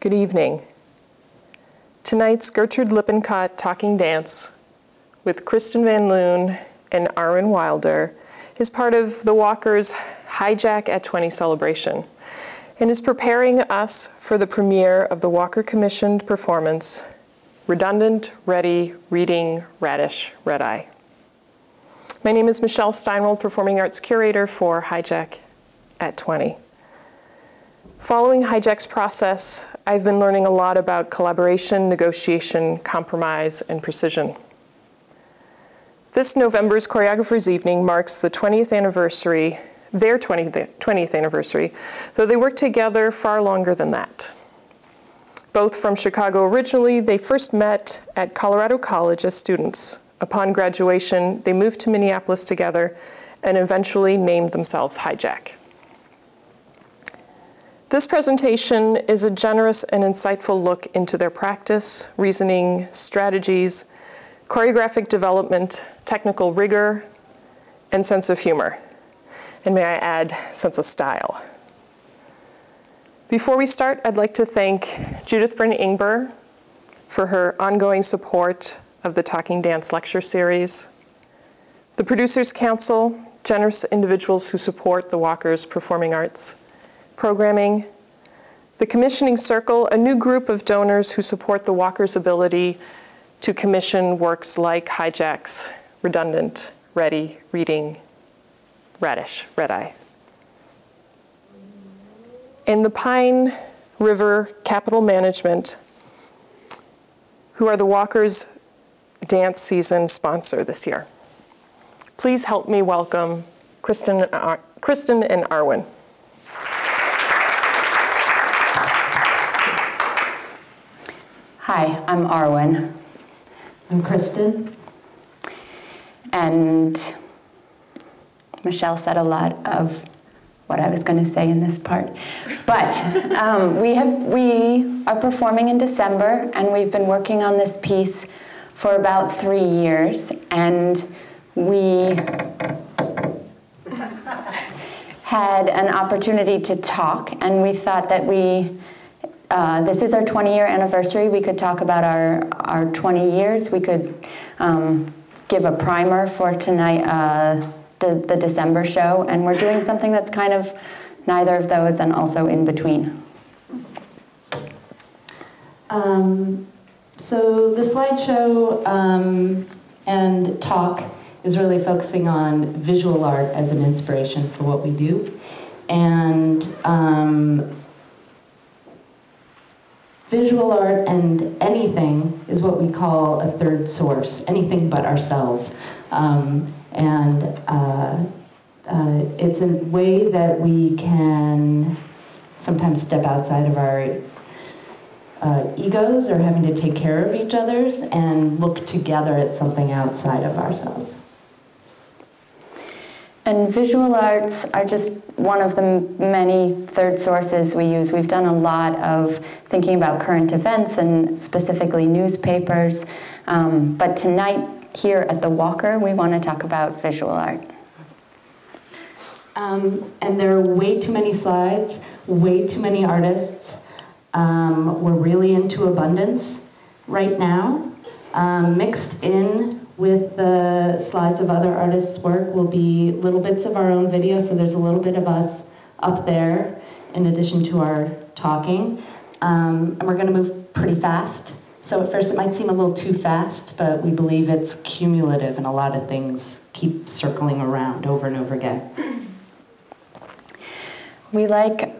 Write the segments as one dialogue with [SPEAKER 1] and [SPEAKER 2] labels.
[SPEAKER 1] Good evening. Tonight's Gertrude Lippincott talking dance with Kristin Van Loon and Arwen Wilder is part of the Walker's Hijack at 20 celebration and is preparing us for the premiere of the Walker commissioned performance, Redundant, Ready, Reading, Radish, Red Eye. My name is Michelle Steinwald, Performing Arts Curator for Hijack at 20. Following Hijack's process, I've been learning a lot about collaboration, negotiation, compromise, and precision. This November's Choreographers Evening marks the 20th anniversary, their 20th anniversary, though they worked together far longer than that. Both from Chicago originally, they first met at Colorado College as students. Upon graduation, they moved to Minneapolis together and eventually named themselves Hijack. This presentation is a generous and insightful look into their practice, reasoning, strategies, choreographic development, technical rigor, and sense of humor. And may I add, sense of style. Before we start, I'd like to thank Judith Bryn-Ingber for her ongoing support of the Talking Dance Lecture Series, the Producers Council, generous individuals who support the Walker's performing arts programming, the Commissioning Circle, a new group of donors who support the Walker's ability to commission works like Hijack's Redundant, Ready, Reading, Radish, Red Eye. And the Pine River Capital Management, who are the Walker's dance season sponsor this year. Please help me welcome Kristin and Arwen.
[SPEAKER 2] Hi, I'm Arwen.
[SPEAKER 3] I'm Kristin.
[SPEAKER 2] And Michelle said a lot of what I was going to say in this part. But we are performing in December, and we've been working on this piece for about 3 years. And we had an opportunity to talk, and we thought that this is our 20-year anniversary. We could talk about our 20 years. We could give a primer for tonight, the December show, and we're doing something that's kind of neither of those and also in between.
[SPEAKER 3] So the slideshow and talk is really focusing on visual art as an inspiration for what we do. And visual art and anything is what we call a third source, anything but ourselves. It's a way that we can sometimes step outside of our egos or having to take care of each other's and look together at something outside of ourselves.
[SPEAKER 2] And visual arts are just one of the many third sources we use. We've done a lot of thinking about current events and specifically newspapers. But tonight, here at the Walker, we want to talk about visual art.
[SPEAKER 3] And there are way too many slides, way too many artists. We're really into abundance right now. Mixed in with the slides of other artists' work will be little bits of our own video, so there's a little bit of us up there in addition to our talking. And we're going to move pretty fast. So at first it might seem a little too fast, but we believe it's cumulative and a lot of things keep circling around over and over again.
[SPEAKER 2] We like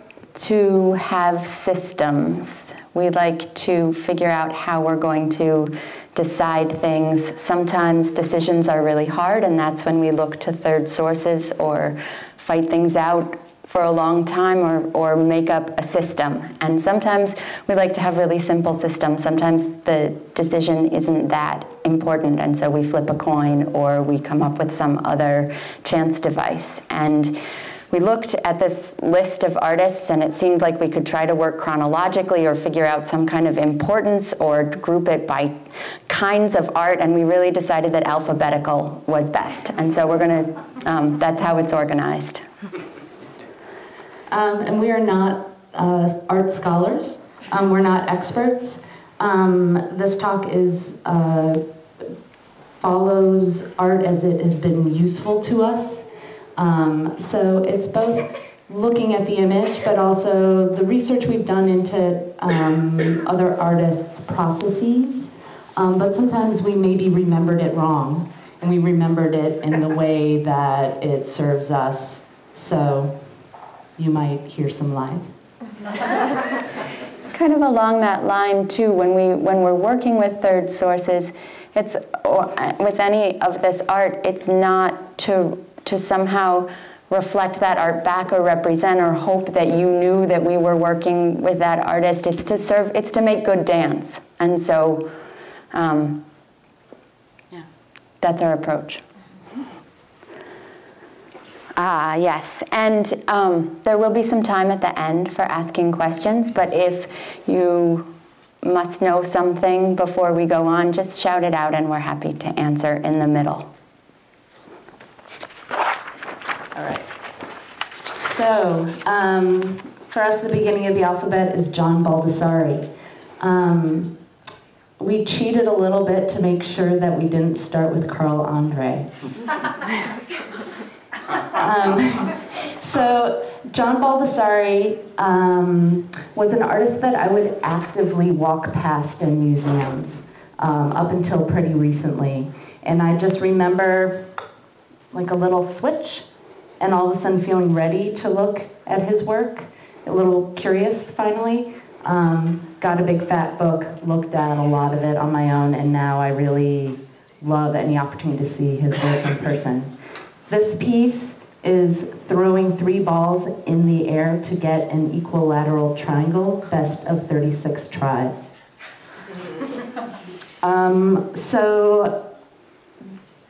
[SPEAKER 2] to have systems. We like to figure out how we're going to decide things. Sometimes decisions are really hard, and that's when we look to third sources or fight things out for a long time or make up a system. And sometimes we like to have really simple systems. Sometimes the decision isn't that important, and so we flip a coin or we come up with some other chance device. And we looked at this list of artists, and it seemed like we could try to work chronologically or figure out some kind of importance or group it by kinds of art, and we really decided that alphabetical was best. And so we're going to, that's how it's organized.
[SPEAKER 3] And we are not art scholars. We're not experts. This talk follows art as it has been useful to us. So it's both looking at the image, but also the research we've done into other artists' processes. But sometimes we maybe remembered it wrong, and we remembered it in the way that it serves us. So you might hear some lies.
[SPEAKER 2] Kind of along that line too, when we're working with third sources, it's with any of this art, it's not to somehow reflect that art back or represent or hope that you knew that we were working with that artist. It's to make good dance, and so that's our approach. Yes, and there will be some time at the end for asking questions, but if you must know something before we go on, just shout it out and we're happy to answer in the middle.
[SPEAKER 3] All right. So, for us, the beginning of the alphabet is John Baldessari. We cheated a little bit to make sure that we didn't start with Carl Andre. So John Baldessari was an artist that I would actively walk past in museums up until pretty recently. And I just remember like a little switch and all of a sudden feeling ready to look at his work, a little curious finally. Got a big fat book, looked at a lot of it on my own, and now I really love any opportunity to see his work in person. This piece is throwing 3 balls in the air to get an equilateral triangle, best of 36 tries. So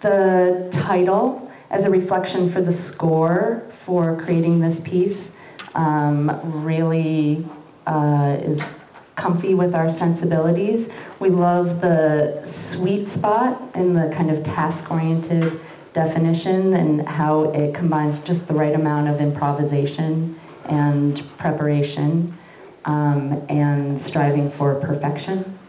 [SPEAKER 3] the title, as a reflection for the score for creating this piece, really is comfy with our sensibilities. We love the sweet spot and the kind of task-oriented definition and how it combines just the right amount of improvisation and preparation and striving for perfection.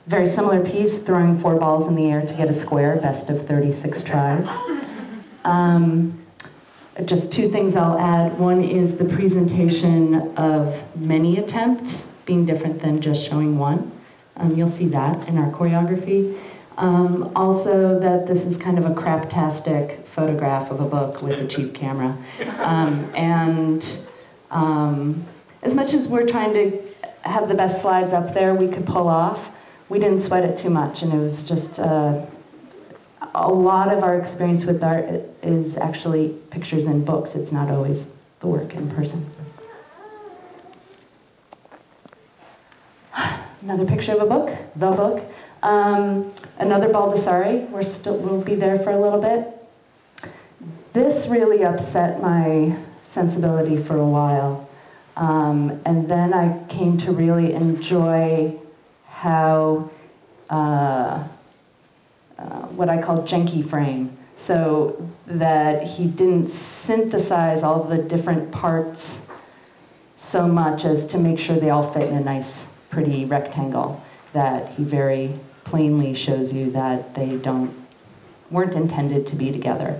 [SPEAKER 3] Very similar piece, throwing 4 balls in the air to get a square, best of 36 tries. Just 2 things I'll add. One is the presentation of many attempts being different than just showing one. You'll see that in our choreography. Also that this is kind of a craptastic photograph of a book with a cheap camera. As much as we're trying to have the best slides up there we could pull off, we didn't sweat it too much, and it was just a lot of our experience with art is actually pictures in books. It's not always the work in person. Another picture of a book, the book. Another Baldessari. We'll be there for a little bit. This really upset my sensibility for a while. And then I came to really enjoy how what I call janky frame, so that he didn't synthesize all the different parts so much as to make sure they all fit in a nice, pretty rectangle, that he very plainly shows you that they weren't intended to be together.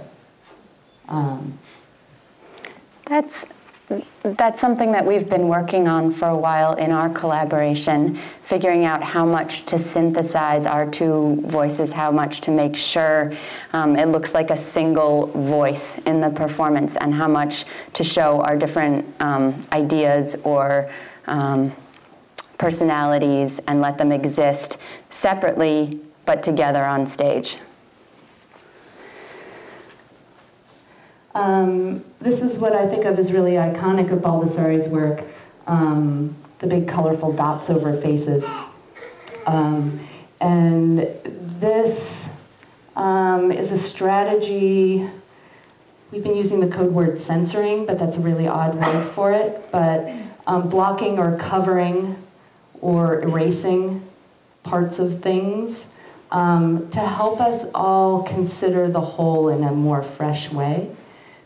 [SPEAKER 2] That's something that we've been working on for a while in our collaboration, figuring out how much to synthesize our 2 voices, how much to make sure it looks like a single voice in the performance, and how much to show our different ideas or personalities and let them exist separately but together on stage.
[SPEAKER 3] This is what I think of as really iconic of Baldessari's work, the big colorful dots over faces. And this is a strategy. We've been using the code word censoring, but that's a really odd word for it. But blocking or covering or erasing parts of things to help us all consider the whole in a more fresh way.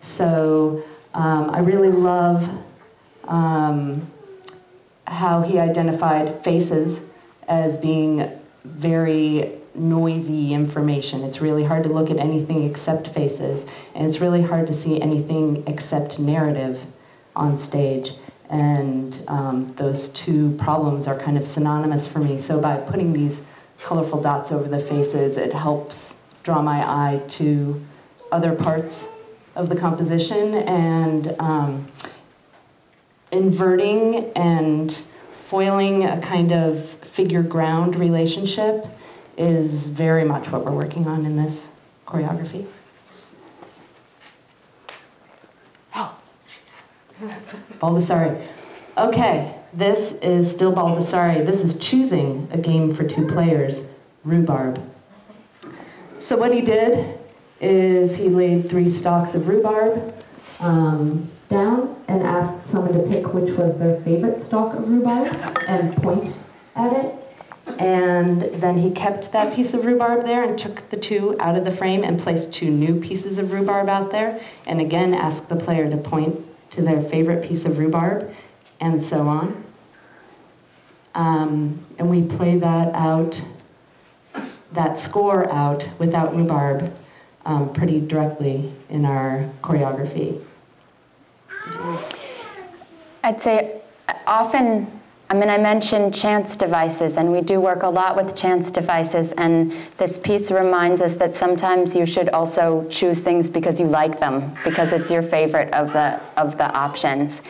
[SPEAKER 3] So I really love how he identified faces as being very noisy information. It's really hard to look at anything except faces, and it's really hard to see anything except narrative on stage. And those two problems are kind of synonymous for me. So by putting these colorful dots over the faces, it helps draw my eye to other parts of the composition, and inverting and foiling a kind of figure-ground relationship is very much what we're working on in this choreography. Oh, Baldessari. Okay, this is still Baldessari. This is choosing a game for two players, rhubarb. So what he did is he laid 3 stalks of rhubarb down and asked someone to pick which was their favorite stalk of rhubarb and point at it. And then he kept that piece of rhubarb there and took the 2 out of the frame and placed 2 new pieces of rhubarb out there. And again, asked the player to point to their favorite piece of rhubarb, and so on. And we play that out, that score out without rhubarb pretty directly in our choreography.
[SPEAKER 2] I'd say often, I mean, I mentioned chance devices, and we do work a lot with chance devices, and this piece reminds us that sometimes you should also choose things because you like them, because it's your favorite of the options.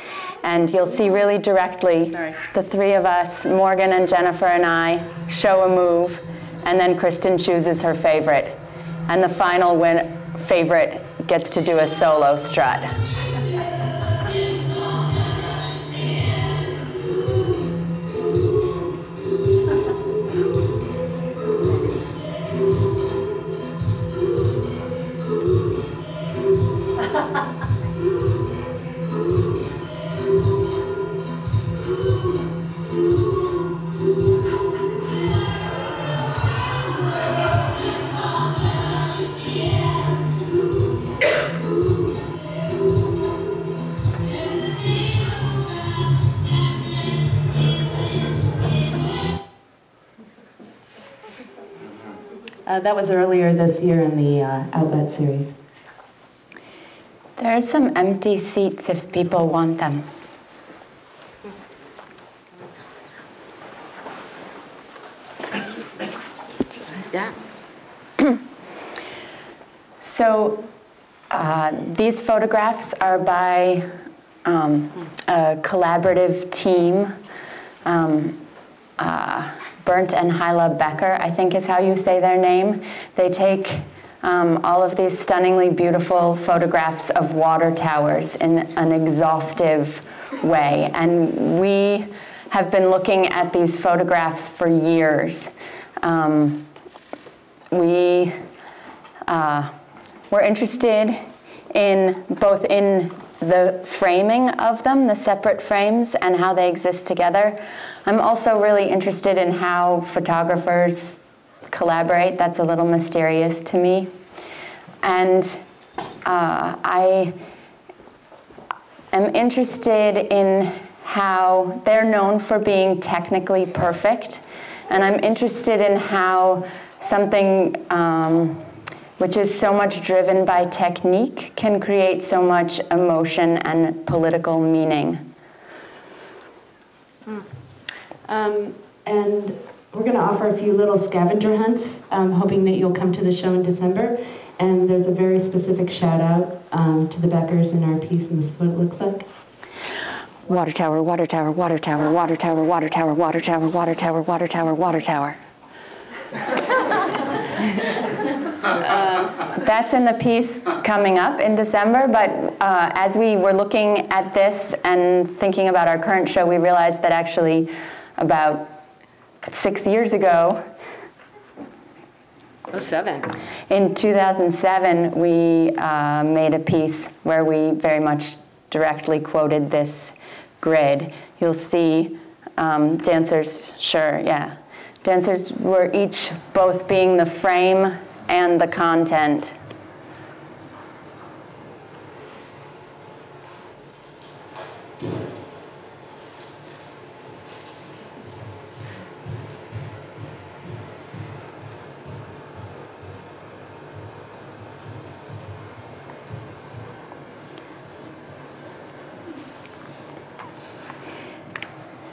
[SPEAKER 2] And you'll see really directly the 3 of us, Morgan and Jennifer and I, show a move, and then Kristin chooses her favorite. And the final favorite gets to do a solo strut.
[SPEAKER 3] That was earlier this year in the Outlet series.
[SPEAKER 2] There are some empty seats if people want them.
[SPEAKER 3] Yeah.
[SPEAKER 2] So these photographs are by a collaborative team. Bernd and Hila Becher, I think is how you say their name. They take all of these stunningly beautiful photographs of water towers in an exhaustive way. And we have been looking at these photographs for years. We're interested in both in the framing of them, the separate frames, and how they exist together. I'm also really interested in how photographers collaborate. That's a little mysterious to me. And I am interested in how they're known for being technically perfect. And I'm interested in how something which is so much driven by technique can create so much emotion and political meaning.
[SPEAKER 3] And we're going to offer a few little scavenger hunts, hoping that you'll come to the show in December. And there's a very specific shout out to the Beckers in our piece, and this is what it looks like.
[SPEAKER 2] Water tower, water tower, water tower, water tower, water tower, water tower, water tower, water tower, water tower. That's in the piece coming up in December, but as we were looking at this and thinking about our current show, we realized that actually about 6 years ago, in 2007, we made a piece where we very much directly quoted this grid. You'll see dancers, sure, yeah. Dancers were each both being the frame and the content.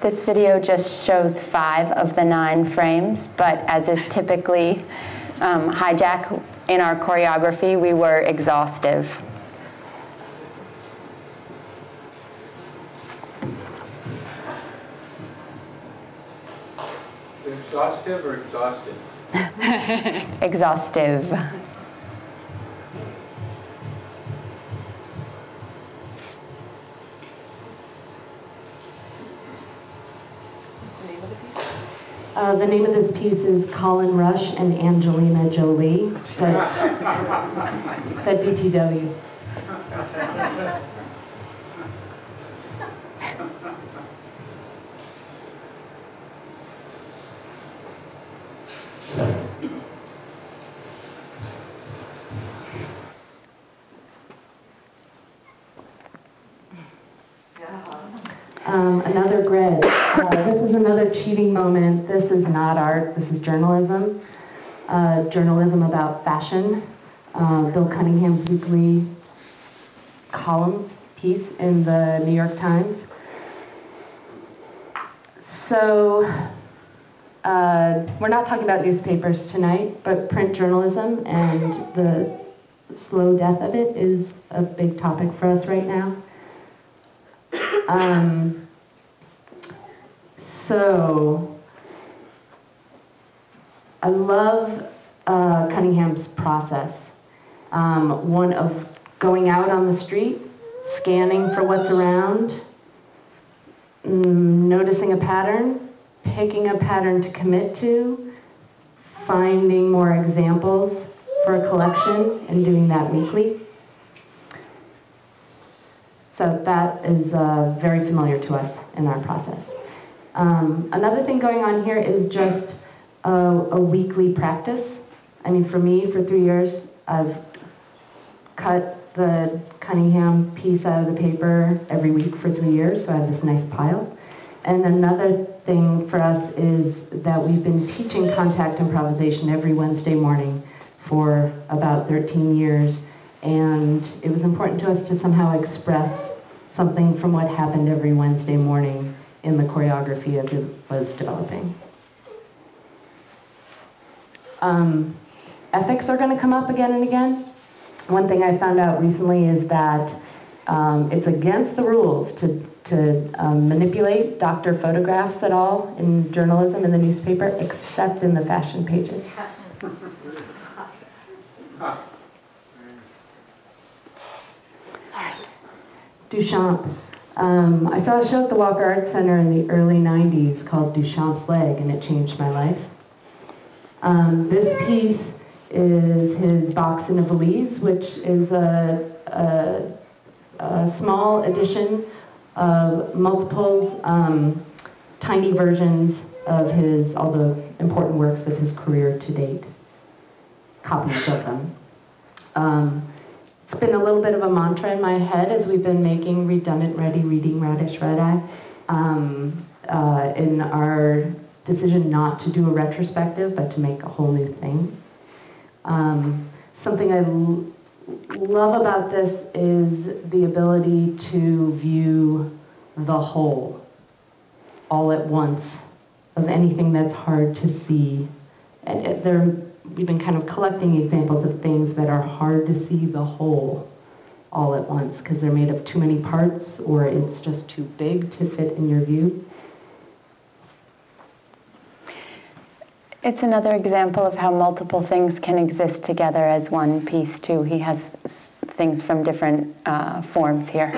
[SPEAKER 2] This video just shows 5 of the 9 frames, but as is typically Hijack in our choreography, we were exhaustive.
[SPEAKER 4] Exhaustive or exhausted?
[SPEAKER 2] Exhaustive.
[SPEAKER 1] What's the name of the piece?
[SPEAKER 3] The name of this piece is Colin Rush and Angelina Jolie. It's at DTW. Another grid. This is another cheating moment. This is not art, this is journalism. Journalism about fashion. Bill Cunningham's weekly column piece in the New York Times. So, we're not talking about newspapers tonight, but print journalism and the slow death of it is a big topic for us right now. So, I love Cunningham's process. One of going out on the street, scanning for what's around, noticing a pattern, picking a pattern to commit to, finding more examples for a collection, and doing that weekly. So that is very familiar to us in our process. Another thing going on here is just a weekly practice. I mean, for me, for 3 years, I've cut the Cunningham piece out of the paper every week for 3 years, so I have this nice pile. And another thing for us is that we've been teaching contact improvisation every Wednesday morning for about 13 years. And it was important to us to somehow express something from what happened every Wednesday morning in the choreography as it was developing. Ethics are going to come up again and again. One thing I found out recently is that it's against the rules to manipulate doctor photographs at all in journalism in the newspaper, except in the fashion pages. Duchamp. I saw a show at the Walker Arts Center in the early 90s called Duchamp's Leg, and it changed my life. This piece is his Box in a Valise, which is a small edition of multiples, tiny versions of all the important works of his career to date, copies of them. It's been a little bit of a mantra in my head as we've been making Redundant Ready, Reading Radish Red Eye, in our decision not to do a retrospective, but to make a whole new thing. Something I love about this is the ability to view the whole, all at once, of anything that's hard to see. And we've been kind of collecting examples of things that are hard to see the whole all at once because they're made of too many parts or it's just too big to fit in your view.
[SPEAKER 2] It's another example of how multiple things can exist together as one piece, too. He has things from different forms here.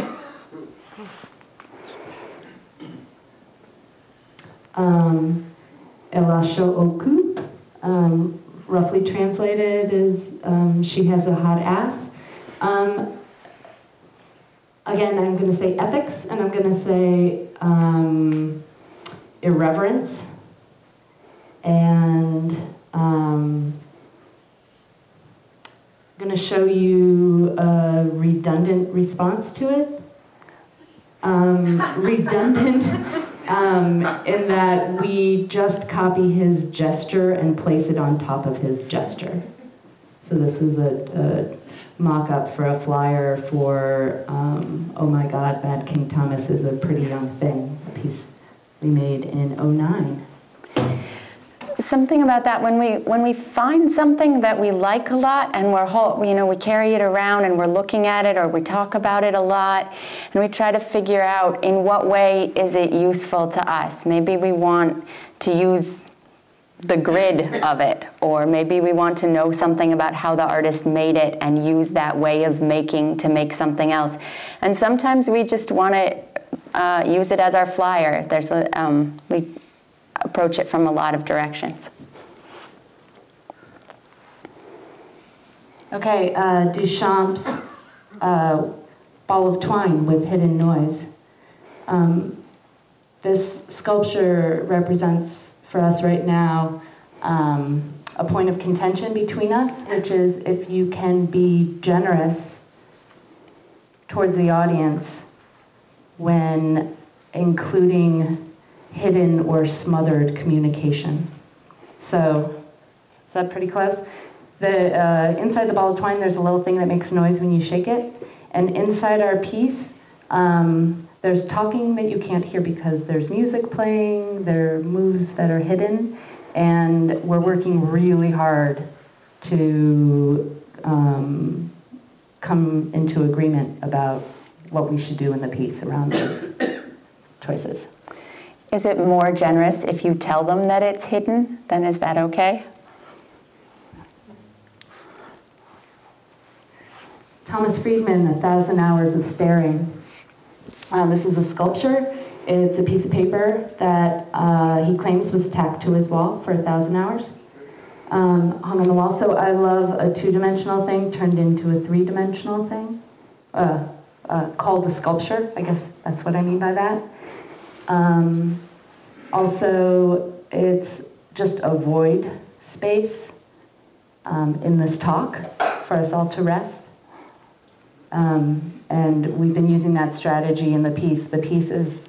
[SPEAKER 3] Elasho Oku, roughly translated is she has a hot ass. Again, I'm going to say ethics, and I'm going to say irreverence. And I'm going to show you a redundant response to it. Redundant in that we just copy his gesture and place it on top of his gesture. So this is a mock-up for a flyer for Oh My God, Bad King Thomas is a Pretty Young Thing, a piece we made in '09.
[SPEAKER 2] Something about that, when we find something that we like a lot and we carry it around and we're looking at it, or we talk about it a lot, and we try to figure out in what way is it useful to us. Maybe we want to use the grid of it, or maybe we want to know something about how the artist made it and use that way of making to make something else. And sometimes we just want to use it as our flyer. We approach it from a lot of directions.
[SPEAKER 3] Okay, Duchamp's Ball of Twine with Hidden Noise. This sculpture represents for us right now a point of contention between us, which is if you can be generous towards the audience when including hidden or smothered communication. So, is that pretty close? Inside the ball of twine, there's a little thing that makes noise when you shake it. And inside our piece, there's talking that you can't hear because there's music playing, there are moves that are hidden, and we're working really hard to come into agreement about what we should do in the piece around those choices.
[SPEAKER 2] Is it more generous if you tell them that it's hidden? Then is that okay?
[SPEAKER 3] Thomas Friedman, 1,000 Hours of Staring. This is a sculpture. It's a piece of paper that he claims was tacked to his wall for 1,000 hours. Hung on the wall. So I love a two-dimensional thing turned into a three-dimensional thing. Called a sculpture. I guess that's what I mean by that. Also, it's just a void space in this talk for us all to rest. And we've been using that strategy in the piece. The piece is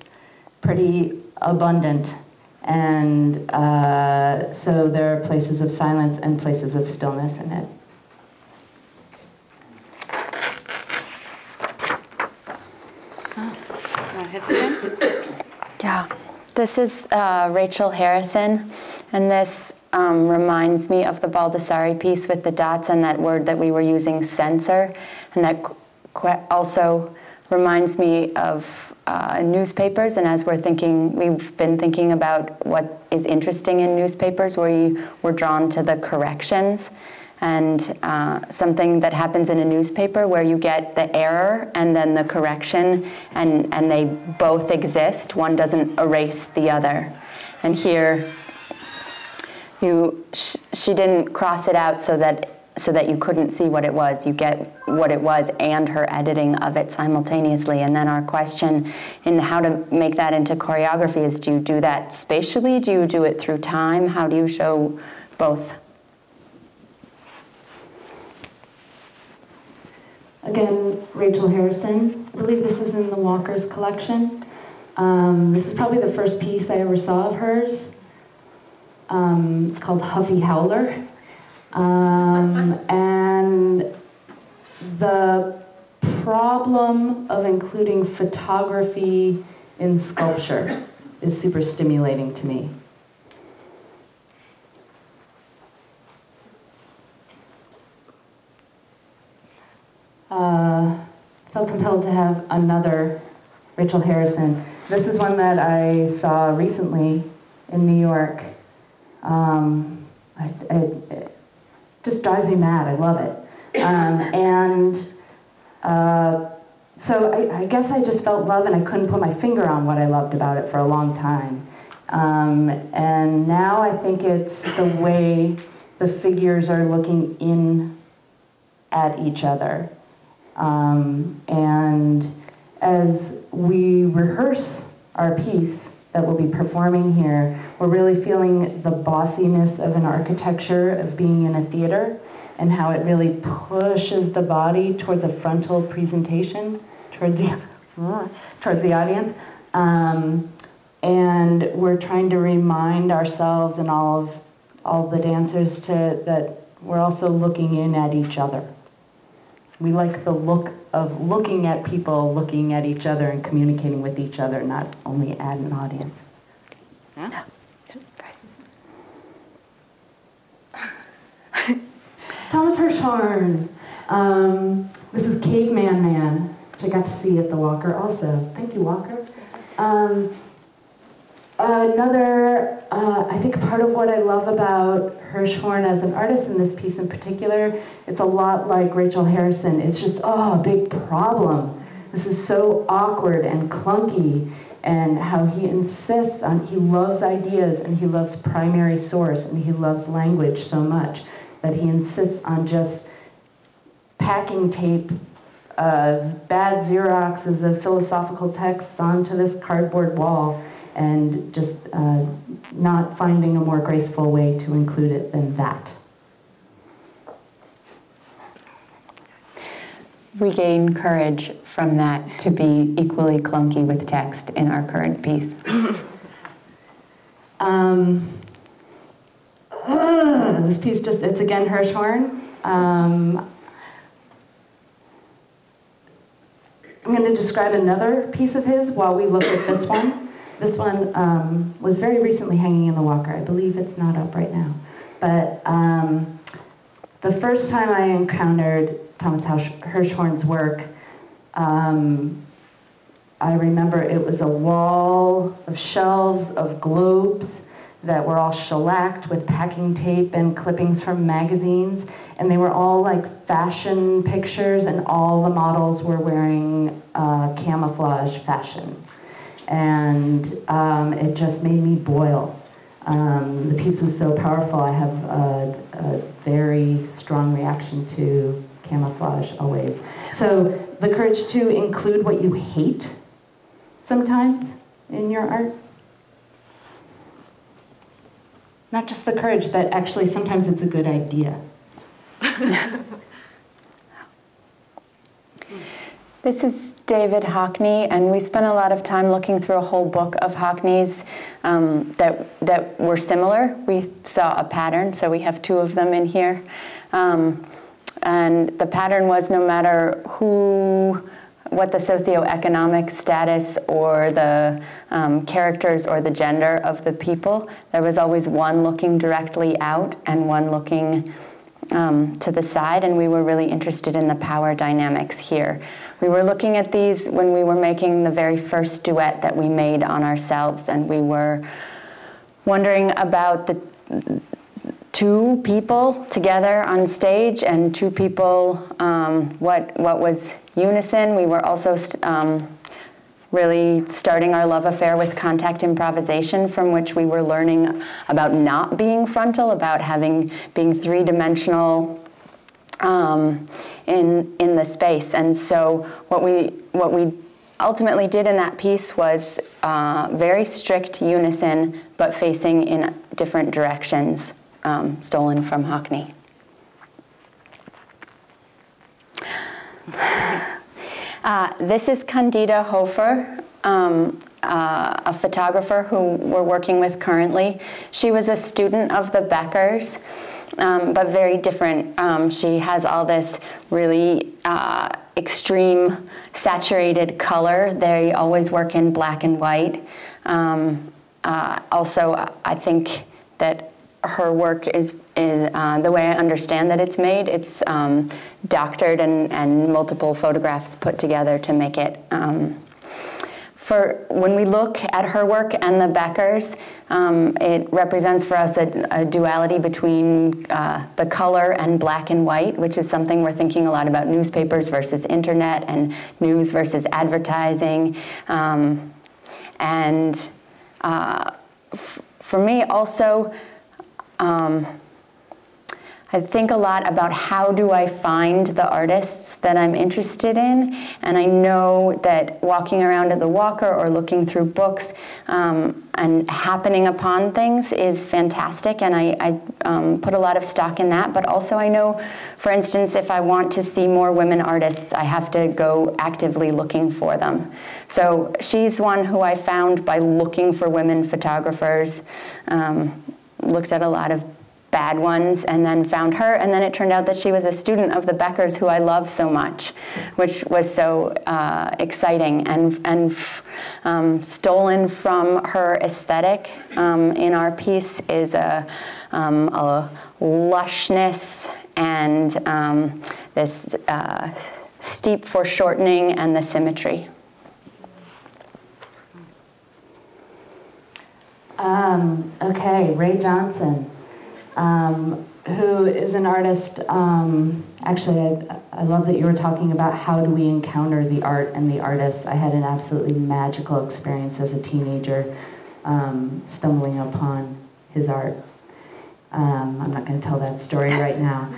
[SPEAKER 3] pretty abundant, and so there are places of silence and places of stillness in it.
[SPEAKER 2] Yeah, this is Rachel Harrison, and this reminds me of the Baldessari piece with the dots and that word that we were using, censor, and that also reminds me of newspapers. And as we've been thinking about what is interesting in newspapers, we're drawn to the corrections. And something that happens in a newspaper where you get the error and then the correction, and they both exist. One doesn't erase the other. And here, she didn't cross it out so that you couldn't see what it was. You get what it was and her editing of it simultaneously. And then our question in how to make that into choreography is, do you do that spatially? Do you do it through time? How do you show both?
[SPEAKER 3] Again, Rachel Harrison. I believe this is in the Walker's collection. This is probably the first piece I ever saw of hers. It's called Huffy Howler. And the problem of including photography in sculpture is super stimulating to me. Felt compelled to have another Rachel Harrison. This is one that I saw recently in New York. It just drives me mad. I love it. So I guess I just felt love, and I couldn't put my finger on what I loved about it for a long time. And now I think it's the way the figures are looking in at each other. And as we rehearse our piece that we'll be performing here, we're really feeling the bossiness of an architecture of being in a theater, and how it really pushes the body towards a frontal presentation, towards the audience. And we're trying to remind ourselves and all the dancers that we're also looking in at each other. We like the look of looking at people, looking at each other and communicating with each other, not only at an audience.
[SPEAKER 2] Yeah.
[SPEAKER 3] Thomas Hirschhorn. This is Caveman Man, which I got to see at the Walker also. Thank you, Walker. I think part of what I love about Hirschhorn as an artist in this piece in particular, it's a lot like Rachel Harrison. It's just, a big problem. This is so awkward and clunky, and how he insists on, he loves ideas, and he loves primary source, and he loves language so much that he insists on just packing tape bad Xeroxes of philosophical texts onto this cardboard wall, and just not finding a more graceful way to include it than that.
[SPEAKER 2] We gain courage from that to be equally clunky with text in our current piece.
[SPEAKER 3] This piece just, it's again Hirschhorn. I'm going to describe another piece of his while we look at this one. This one was very recently hanging in the Walker. I believe it's not up right now. But the first time I encountered Thomas Hirschhorn's work, I remember it was a wall of shelves of globes that were all shellacked with packing tape and clippings from magazines, and they were all like fashion pictures, and all the models were wearing camouflage fashion. And it just made me boil. The piece was so powerful. I have a very strong reaction to camouflage always. So the courage to include what you hate sometimes in your art. Not just the courage that actually sometimes it's a good idea.
[SPEAKER 2] This is David Hockney, and we spent a lot of time looking through a whole book of Hockney's that were similar. We saw a pattern, so we have two of them in here. And the pattern was no matter what the socioeconomic status or the characters or the gender of the people, there was always one looking directly out and one looking to the side, and we were really interested in the power dynamics here. We were looking at these when we were making the very first duet that we made on ourselves, and we were wondering about the two people together on stage and two people, what was unison. We were also really starting our love affair with contact improvisation, from which we were learning about not being frontal, about being three-dimensional in the space. And so what we ultimately did in that piece was very strict unison, but facing in different directions, stolen from Hockney. This is Candida Hofer, a photographer who we're working with currently. She was a student of the Bechers, but very different. She has all this really extreme saturated color. They always work in black and white. Also, I think that her work is the way I understand that it's made. It's doctored and multiple photographs put together to make it. When we look at her work and the Bechers, it represents for us a duality between the color and black and white, which is something we're thinking a lot about: newspapers versus internet, and news versus advertising. For me also, I think a lot about how do I find the artists that I'm interested in, and I know that walking around at the Walker or looking through books and happening upon things is fantastic, and I put a lot of stock in that. But also I know, for instance, if I want to see more women artists, I have to go actively looking for them. So she's one who I found by looking for women photographers, looked at a lot of bad ones, and then found her, and then it turned out that she was a student of the Bechers, who I love so much, which was so exciting, and stolen from her aesthetic in our piece is a lushness and this steep foreshortening and the symmetry.
[SPEAKER 3] Okay, Ray Johnson, who is an artist. Actually, I love that you were talking about how do we encounter the art and the artists. I had an absolutely magical experience as a teenager stumbling upon his art. I'm not going to tell that story right now.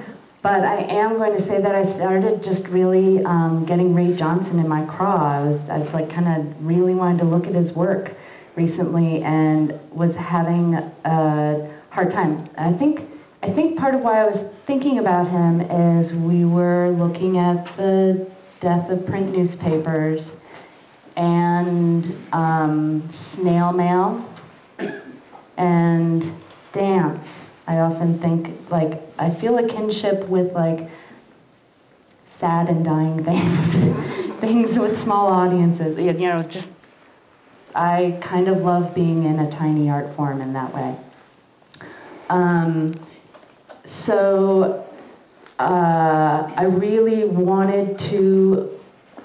[SPEAKER 3] But I am going to say that I started just really getting Ray Johnson in my craw. I was like kind of really wanting to look at his work recently and was having a hard time. I think part of why I was thinking about him is we were looking at the death of print newspapers and snail mail and dance. I often think, like, I feel a kinship with, like, sad and dying things, things with small audiences, you know, just, I kind of love being in a tiny art form in that way. I really wanted to,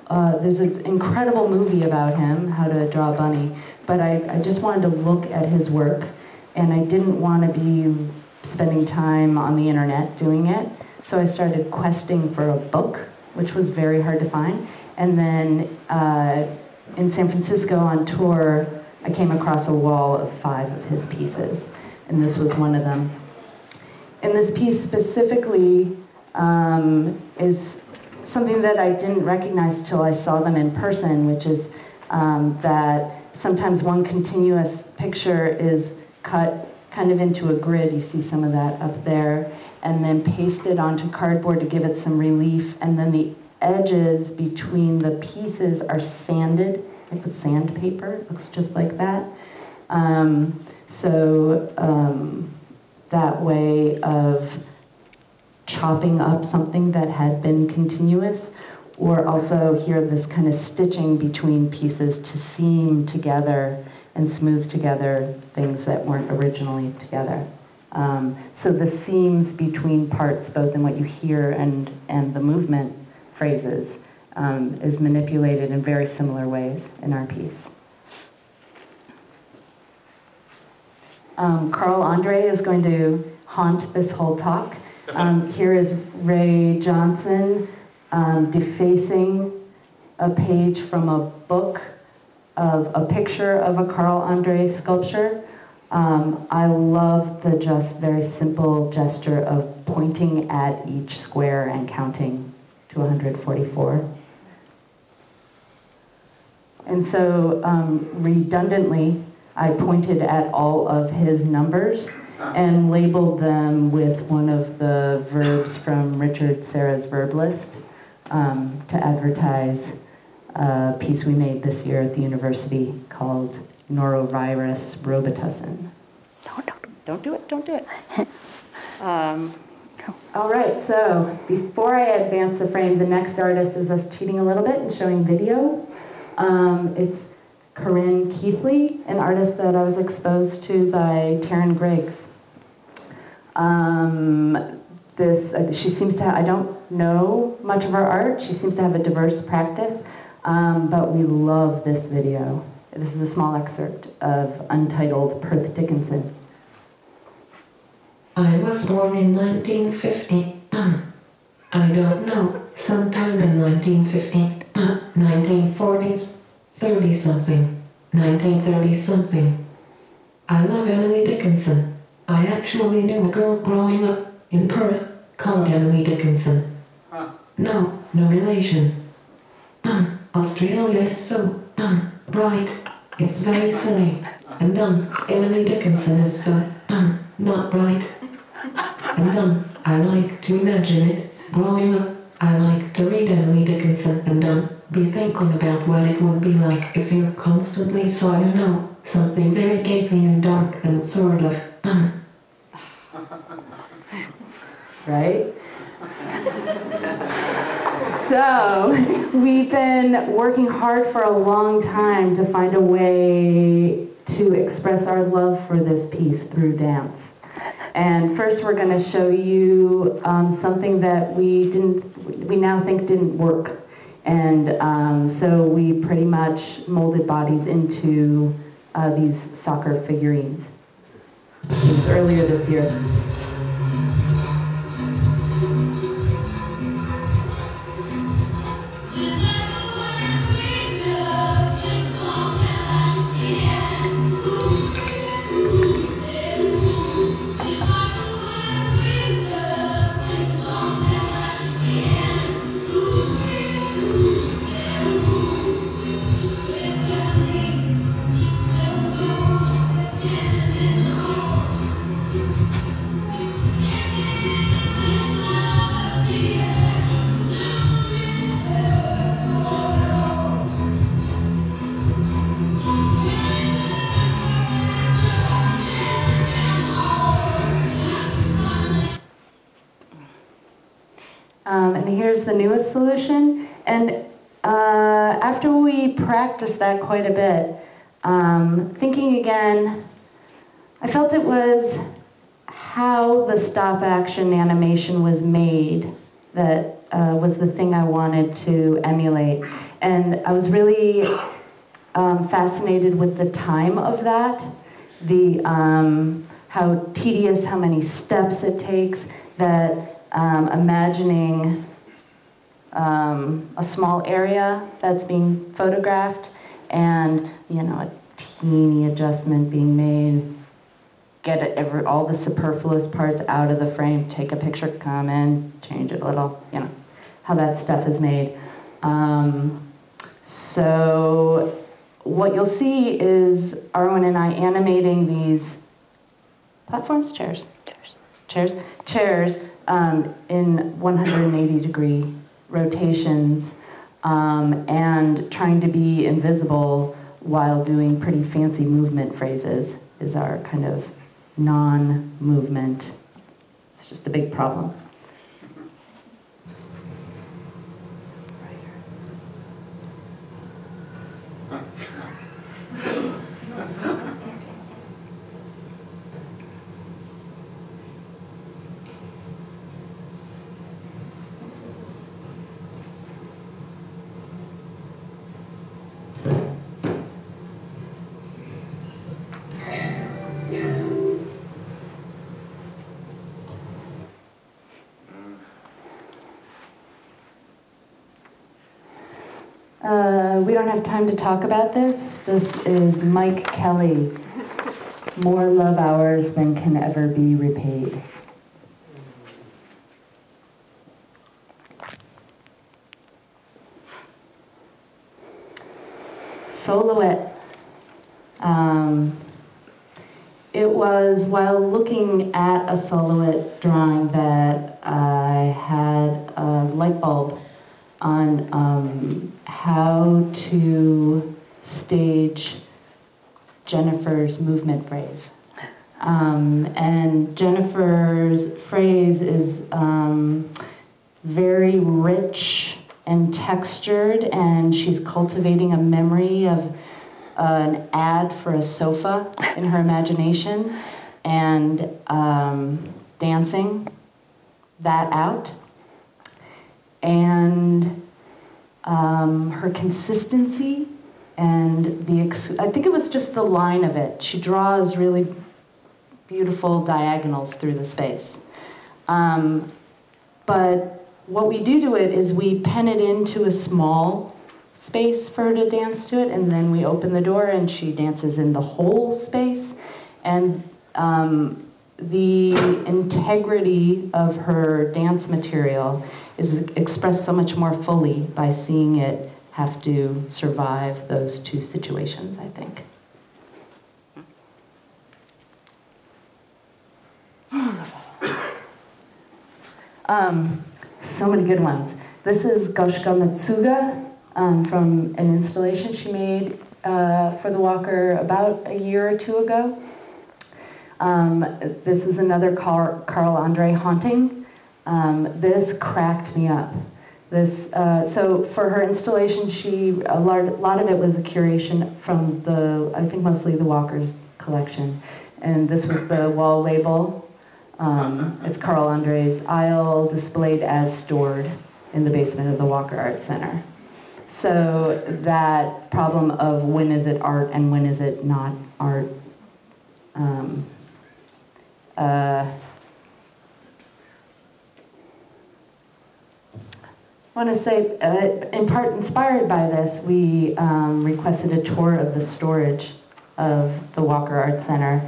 [SPEAKER 3] there's an incredible movie about him, How to Draw a Bunny, but I just wanted to look at his work, and I didn't want to be spending time on the internet doing it, so I started questing for a book, which was very hard to find, and then in San Francisco on tour, I came across a wall of 5 of his pieces, and this was one of them. And this piece specifically is something that I didn't recognize till I saw them in person, which is that sometimes one continuous picture is cut kind of into a grid. You see some of that up there, and then pasted onto cardboard to give it some relief, and then the edges between the pieces are sanded, like with sandpaper. It looks just like that. That way of chopping up something that had been continuous, or also here this kind of stitching between pieces to seam together and smooth together things that weren't originally together. So the seams between parts, both in what you hear and the movement phrases, is manipulated in very similar ways in our piece. Carl Andre is going to haunt this whole talk. Here is Ray Johnson defacing a page from a book of a picture of a Carl Andre sculpture. I love the just very simple gesture of pointing at each square and counting to 144. And so redundantly, I pointed at all of his numbers and labeled them with one of the verbs from Richard Serra's verb list to advertise a piece we made this year at the university called Norovirus Robitussin. Don't do it, don't do it. All right, so before I advance the frame, the next artist is us cheating a little bit and showing video. It's Corinne Keithley, an artist that I was exposed to by Taryn Griggs. She seems to have, I don't know much of her art, she seems to have a diverse practice, but we love this video. This is a small excerpt of Untitled Perth Dickinson.
[SPEAKER 5] I was born in 1950. I don't know, sometime in 1950, 1940s, 30-something, 1930-something. I love Emily Dickinson. I actually knew a girl growing up in Perth called Emily Dickinson. No relation. Australia is so, bright. It's very silly. And Emily Dickinson is so, not bright. And I like to imagine it. Growing up, I like to read Emily Dickinson and be thinking about what it would be like if you constantly saw, you know, something very gaping and dark and sort of,
[SPEAKER 3] right? So we've been working hard for a long time to find a way to express our love for this piece through dance. And first we're going to show you something that we now think didn't work. And so we pretty much molded bodies into these soccer figurines. It was earlier this year. And here's the newest solution. And after we practiced that quite a bit, thinking again, I felt it was how the stop action animation was made that was the thing I wanted to emulate. And I was really fascinated with the time of that, how tedious, how many steps it takes, that imagining a small area that's being photographed and, you know, a teeny adjustment being made, get all the superfluous parts out of the frame, take a picture, come in, change it a little, you know, how that stuff is made. So what you'll see is Arwen and I animating these platforms, chairs in 180-degree rotations and trying to be invisible while doing pretty fancy movement phrases is our kind of non-movement. It's just a big problem. We don't have time to talk about this. This is Mike Kelly. More love hours than can ever be repaid. Silhouette. It was while looking at a silhouette drawing that I had a light bulb on how to stage Jennifer's movement phrase. And Jennifer's phrase is very rich and textured, and she's cultivating a memory of an ad for a sofa in her imagination and dancing that out. And her consistency and I think it was just the line of it. She draws really beautiful diagonals through the space. But what we do to it is we pen it into a small space for her to dance to it, and then we open the door and she dances in the whole space. And the integrity of her dance material is expressed so much more fully by seeing it have to survive those two situations, I think. So many good ones. This is Goshka Macuga from an installation she made for the Walker about a year or two ago. This is another Carl Andre haunting. This cracked me up. This, so for her installation, a lot of it was a curation from I think mostly the Walker's collection. And this was the wall label. It's Carl Andre's Aisle, displayed as stored in the basement of the Walker Art Center. So that problem of when is it art and when is it not art, I want to say, in part inspired by this, we requested a tour of the storage of the Walker Art Center,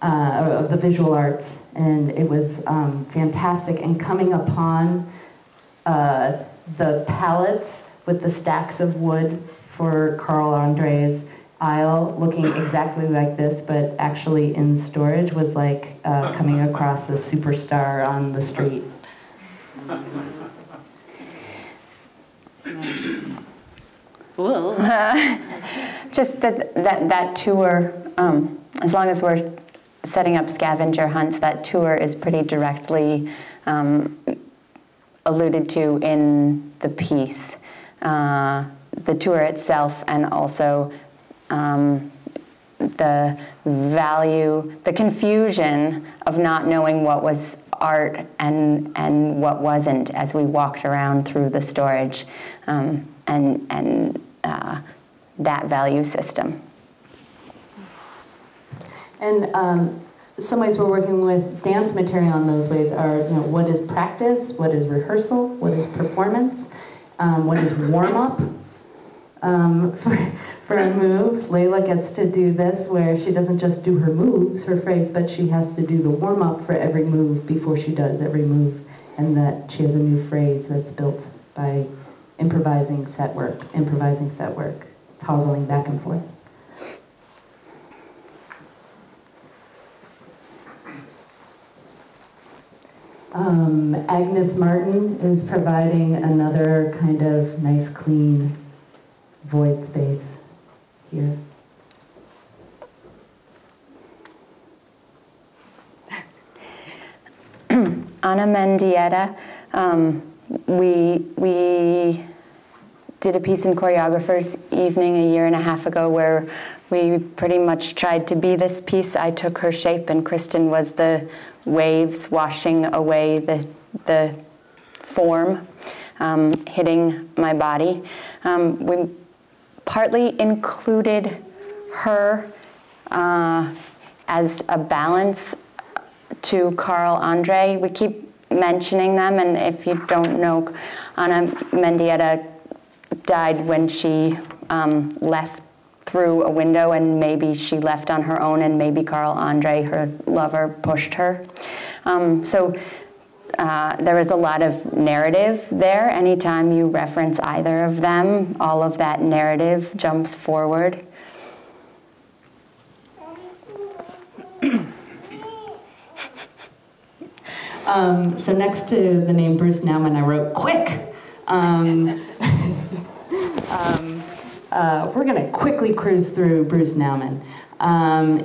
[SPEAKER 3] of the visual arts, and it was fantastic. And coming upon the pallets with the stacks of wood for Carl Andre's Aisle, looking exactly like this, but actually in storage, was like coming across a superstar on the street.
[SPEAKER 2] Cool. Just that tour, as long as we're setting up scavenger hunts, that tour is pretty directly alluded to in the piece. The tour itself, and also the value, the confusion of not knowing what was art and what wasn't as we walked around through the storage, and that value system.
[SPEAKER 3] And some ways we're working with dance material in those ways are, what is practice, what is rehearsal, what is performance, what is warm-up for a move. Layla gets to do this where she doesn't just do her moves, her phrase, but she has to do the warm-up for every move before she does every move, and that she has a new phrase that's built by improvising set work, toggling back and forth. Agnes Martin is providing another kind of nice, clean void space here.
[SPEAKER 2] Anna Mendieta, we did a piece in Choreographers Evening a year and a half ago where we pretty much tried to be this piece. I took her shape and Kristin was the waves washing away the form, hitting my body. We partly included her as a balance to Carl Andre. We keep mentioning them, and if you don't know, Anna Mendieta died when she left through a window, and maybe she left on her own, and maybe Carl Andre, her lover, pushed her. So there is a lot of narrative there. Anytime you reference either of them, all of that narrative jumps forward.
[SPEAKER 3] So next to the name Bruce Nauman, I wrote, quick! We're going to quickly cruise through Bruce Nauman,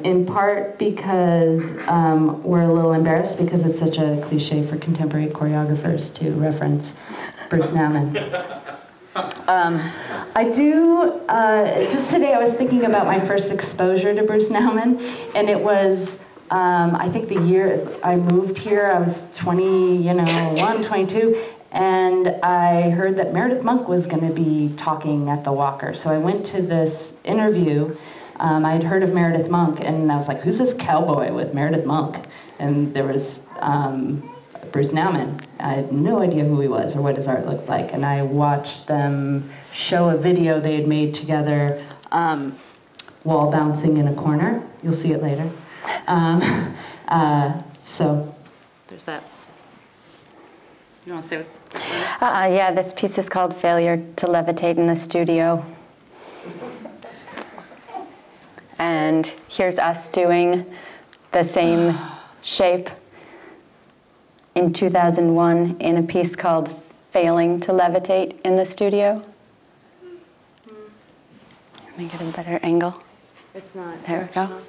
[SPEAKER 3] in part because we're a little embarrassed because it's such a cliche for contemporary choreographers to reference Bruce Nauman. I do, just today I was thinking about my first exposure to Bruce Nauman, and it was, I think the year I moved here, I was 21, 22, and I heard that Meredith Monk was going to be talking at the Walker. So I went to this interview. I'd heard of Meredith Monk, and I was like, who's this cowboy with Meredith Monk? And there was Bruce Nauman. I had no idea who he was or what his art looked like. And I watched them show a video they had made together, wall bouncing in a corner. You'll see it later. So there's that. You want to say what?
[SPEAKER 2] Yeah, this piece is called Failure to Levitate in the Studio. And here's us doing the same shape in 2001 in a piece called Failing to Levitate in the Studio. Let me get a better angle.
[SPEAKER 3] It's not.
[SPEAKER 2] There we go.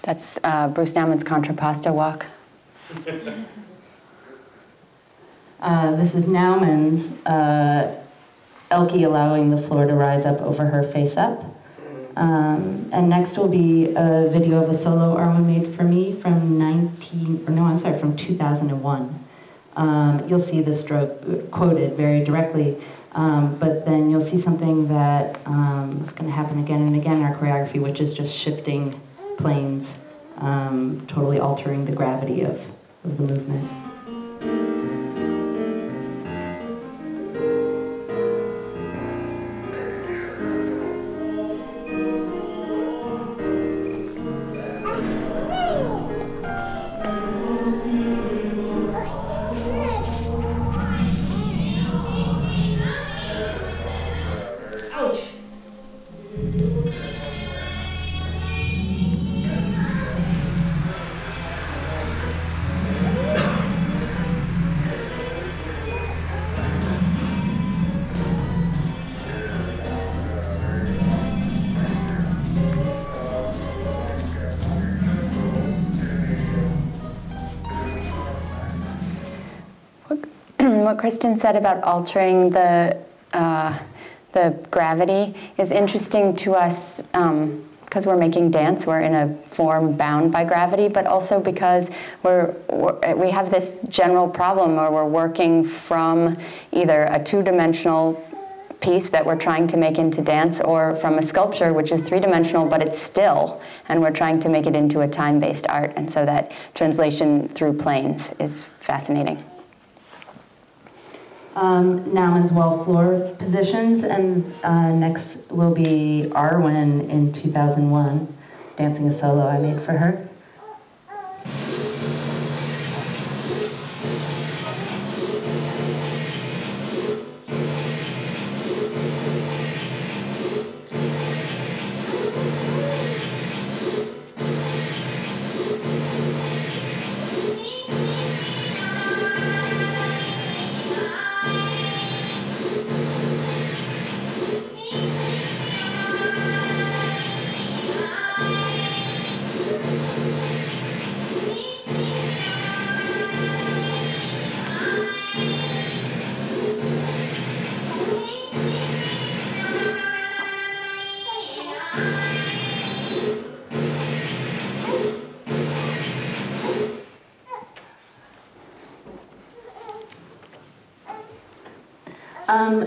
[SPEAKER 2] That's Bruce Nauman's contrapposto walk.
[SPEAKER 3] This is Nauman's Elke allowing the floor to rise up over her face up. And next will be a video of a solo Arwen made for me from 2001. You'll see the stroke quoted very directly, but then you'll see something that is going to happen again and again in our choreography, which is just shifting planes, totally altering the gravity of the movement.
[SPEAKER 2] What Kristin said about altering the gravity is interesting to us because we're making dance. We're in a form bound by gravity, but also because we have this general problem where we're working from either a two-dimensional piece that we're trying to make into dance, or from a sculpture which is three-dimensional but it's still, and we're trying to make it into a time-based art. And so that translation through planes is fascinating.
[SPEAKER 3] Nauman's wall floor positions, and next will be Arwen in 2001, dancing a solo I made for her.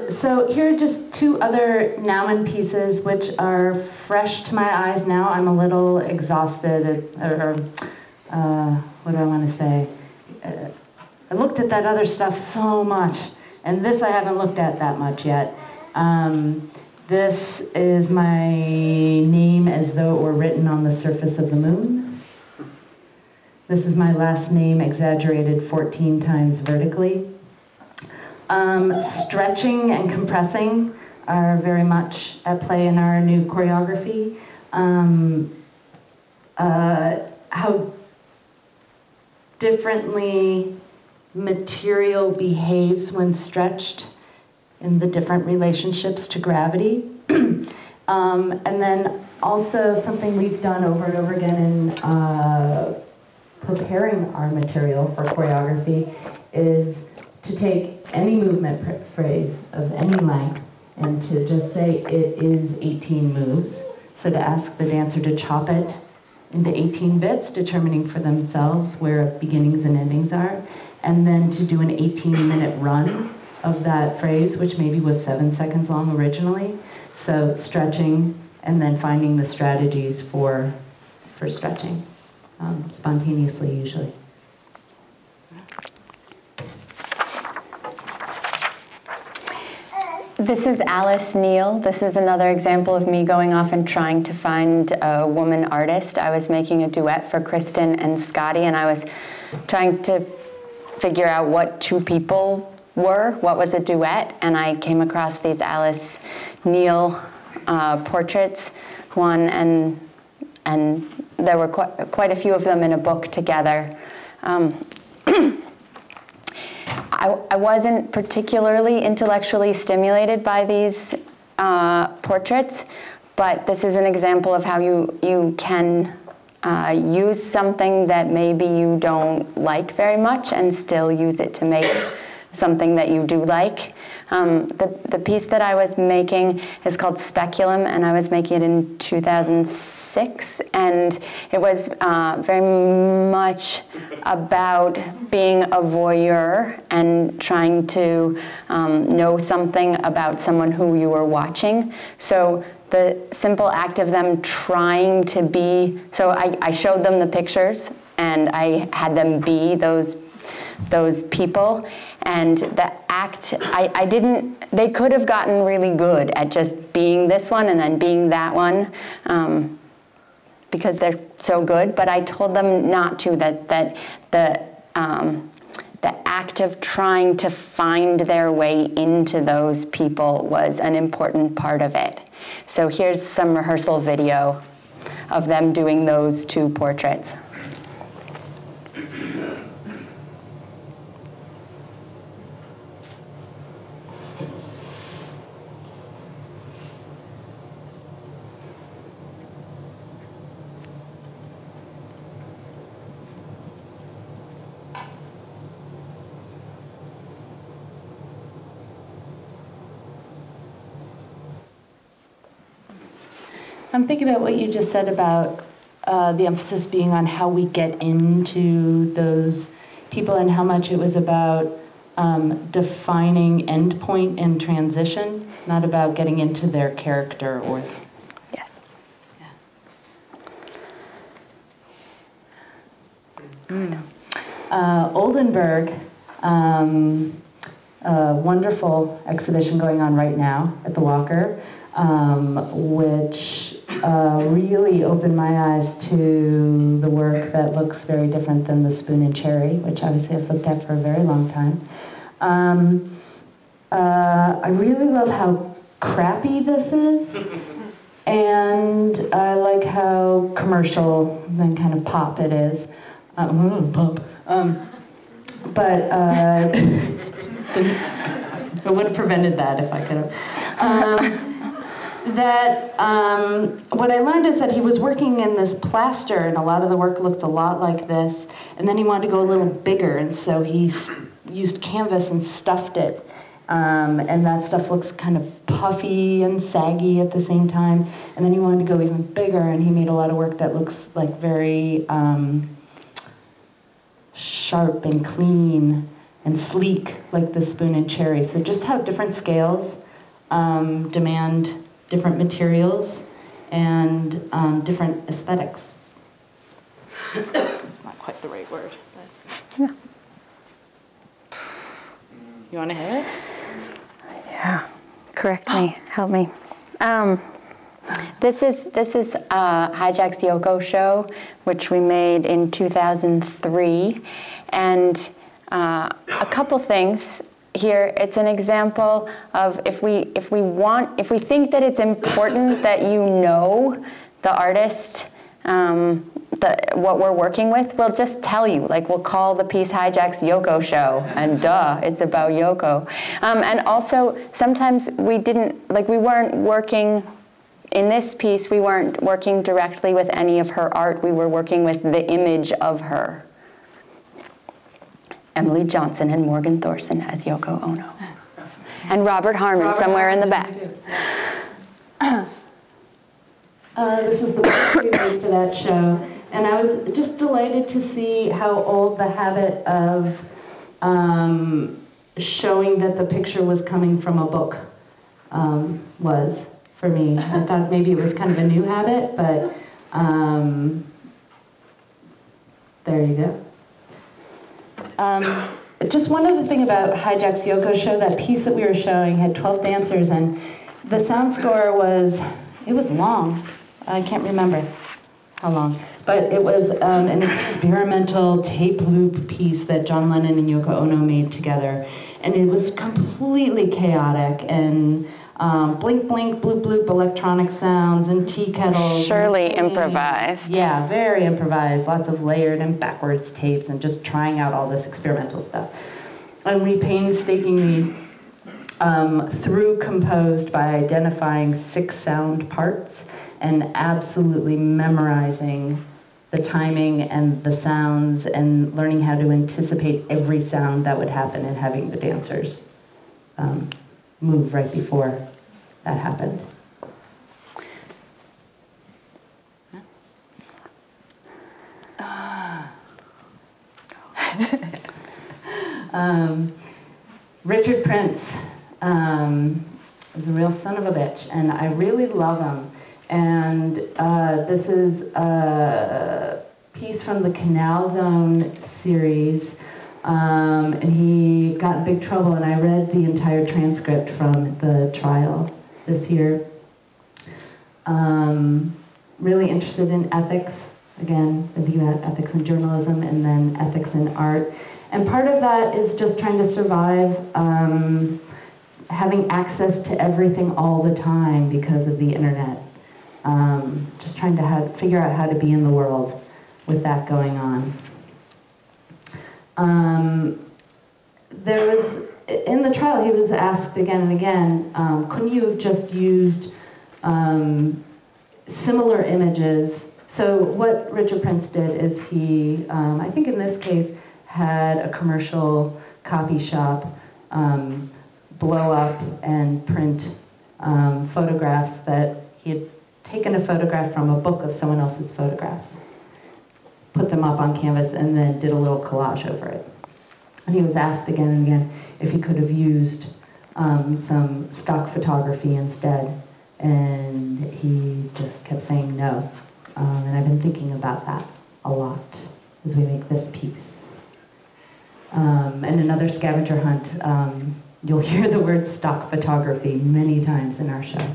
[SPEAKER 3] So here are just two other Nauman pieces which are fresh to my eyes now. I'm a little exhausted, or what do I want to say? I looked at that other stuff so much, and this I haven't looked at that much yet. This is my name as though it were written on the surface of the moon. This is my last name exaggerated 14 times vertically. Stretching and compressing are very much at play in our new choreography. How differently material behaves when stretched in the different relationships to gravity. And then also something we've done over and over again in preparing our material for choreography is to take any movement phrase of any length and to just say it is 18 moves. So to ask the dancer to chop it into 18 bits, determining for themselves where beginnings and endings are, and then to do an 18-minute run of that phrase, which maybe was 7 seconds long originally. So stretching and then finding the strategies for stretching, spontaneously usually.
[SPEAKER 2] This is Alice Neel. This is another example of me going off and trying to find a woman artist. I was making a duet for Kristin and Scotty, and I was trying to figure out what two people were, what was a duet, and I came across these Alice Neel portraits, one, and there were quite a few of them in a book together. I wasn't particularly intellectually stimulated by these portraits, but this is an example of how you can use something that maybe you don't like very much and still use it to make something that you do like. The piece that I was making is called Speculum, and I was making it in 2006, and it was very much about being a voyeur and trying to know something about someone who you were watching. So the simple act of them trying to be, so I showed them the pictures and I had them be those people, and the act, they could have gotten really good at just being this one and then being that one, because they're so good, but I told them not to, that the act of trying to find their way into those people was an important part of it. So here's some rehearsal video of them doing those two portraits.
[SPEAKER 3] I'm thinking about what you just said about the emphasis being on how we get into those people and how much it was about defining endpoint and transition, not about getting into their character or...
[SPEAKER 2] Yeah.
[SPEAKER 3] Oldenburg, a wonderful exhibition going on right now at the Walker, which really opened my eyes to the work that looks very different than the Spoon and Cherry, which obviously I've looked at for a very long time. I really love how crappy this is, and I like how commercial and kind of pop it is. Pop. But I would have prevented that if I could have. What I learned is that he was working in this plaster, and a lot of the work looked a lot like this, and then he wanted to go a little bigger, and so he used canvas and stuffed it, and that stuff looks kind of puffy and saggy at the same time, and then he wanted to go even bigger, and he made a lot of work that looks like very sharp and clean and sleek, like the Spoon and Cherry. So just how different scales demand different materials and different aesthetics. It's not quite the right word, but...
[SPEAKER 2] Yeah.
[SPEAKER 3] You want to hit it?
[SPEAKER 2] Yeah, correct me, help me. This is Hijack's Yoko show, which we made in 2003, and a couple things. Here, it's an example of if we think that it's important that you know the artist, what we're working with, we'll just tell you. Like, we'll call the piece Hijack's Yoko show, and duh, it's about Yoko. And also, sometimes we weren't working, in this piece, we weren't working directly with any of her art, we were working with the image of her. Emily Johnson and Morgan Thorson as Yoko Ono. And Robert Harmon somewhere in the back.
[SPEAKER 3] This was the first we made for that show. And I was just delighted to see how old the habit of showing that the picture was coming from a book was for me. I thought maybe it was kind of a new habit, but there you go. Just one other thing about Hijack's Yoko show, that piece that we were showing had 12 dancers, and the sound score was long. I can't remember how long, but it was an experimental tape loop piece that John Lennon and Yoko Ono made together, and it was completely chaotic and blink, blink, bloop, bloop, electronic sounds and tea kettles.
[SPEAKER 2] Surely improvised.
[SPEAKER 3] Yeah, very improvised. Lots of layered and backwards tapes and just trying out all this experimental stuff. And we painstakingly through composed by identifying 6 sound parts and absolutely memorizing the timing and the sounds and learning how to anticipate every sound that would happen and having the dancers move right before that happened. Richard Prince is a real son of a bitch, and I really love him. And this is a piece from the Canal Zone series, and he got in big trouble, and I read the entire transcript from the trial this year. Really interested in ethics, again, thinking about ethics in journalism and then ethics in art. And part of that is just trying to survive having access to everything all the time because of the internet. Just trying to figure out how to be in the world with that going on. There was, in the trial, he was asked again and again, couldn't you have just used similar images? So what Richard Prince did is he, I think in this case, had a commercial copy shop blow up and print photographs that he had taken a photograph from a book of someone else's photographs, put them up on canvas, and then did a little collage over it. And he was asked again and again if he could have used some stock photography instead, and he just kept saying no. And I've been thinking about that a lot as we make this piece. And another scavenger hunt, you'll hear the word stock photography many times in our show.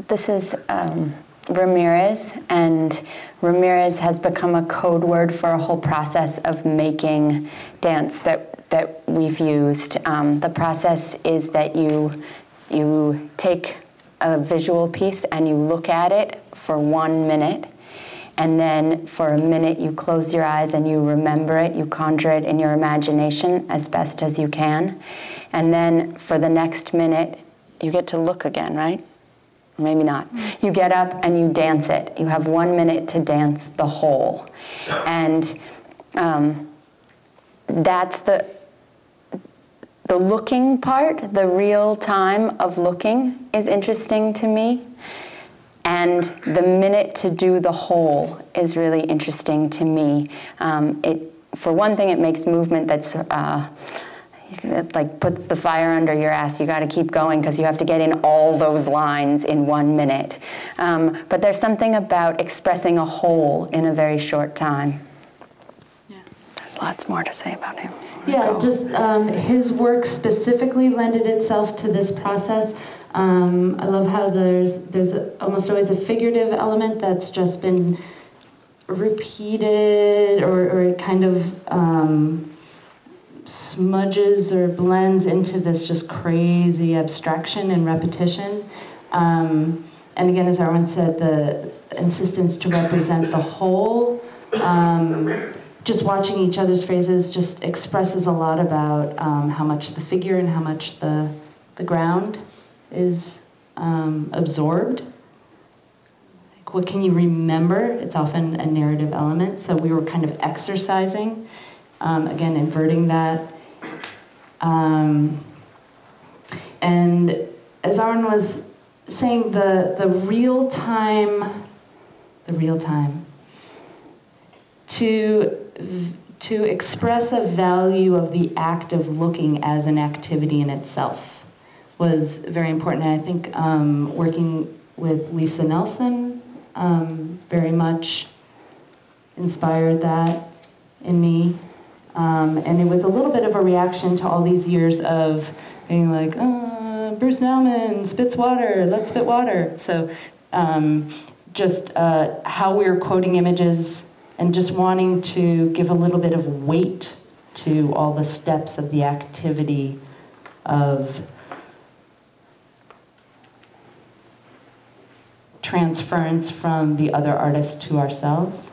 [SPEAKER 2] This is Ramirez, and Ramirez has become a code word for a whole process of making dance that we've used. The process is that you take a visual piece and you look at it for 1 minute, and then for a minute you close your eyes and you remember it, you conjure it in your imagination as best as you can, and then for the next minute you get to look again, right? Maybe not. You get up and you dance it. You have 1 minute to dance the whole. And that's the looking part, the real time of looking is interesting to me. And the minute to do the whole is really interesting to me. For one thing, it makes movement that's it like puts the fire under your ass. You got to keep going because you have to get in all those lines in 1 minute. But there's something about expressing a whole in a very short time. Yeah. There's lots more to say about him.
[SPEAKER 3] Yeah, just his work specifically lended itself to this process. I love how there's almost always a figurative element that's just been repeated or kind of smudges or blends into this just crazy abstraction and repetition. And again, as Arwen said, the insistence to represent the whole, just watching each other's phrases just expresses a lot about how much the figure and how much the ground is absorbed. Like, what can you remember? It's often a narrative element, so we were kind of exercising. Again, inverting that. And as Arwen was saying, the real time, to express a value of the act of looking as an activity in itself was very important. And I think working with Lisa Nelson very much inspired that in me. And it was a little bit of a reaction to all these years of being like, Bruce Nauman spits water, let's spit water. So just how we were quoting images and just wanting to give a little bit of weight to all the steps of the activity of transference from the other artist to ourselves.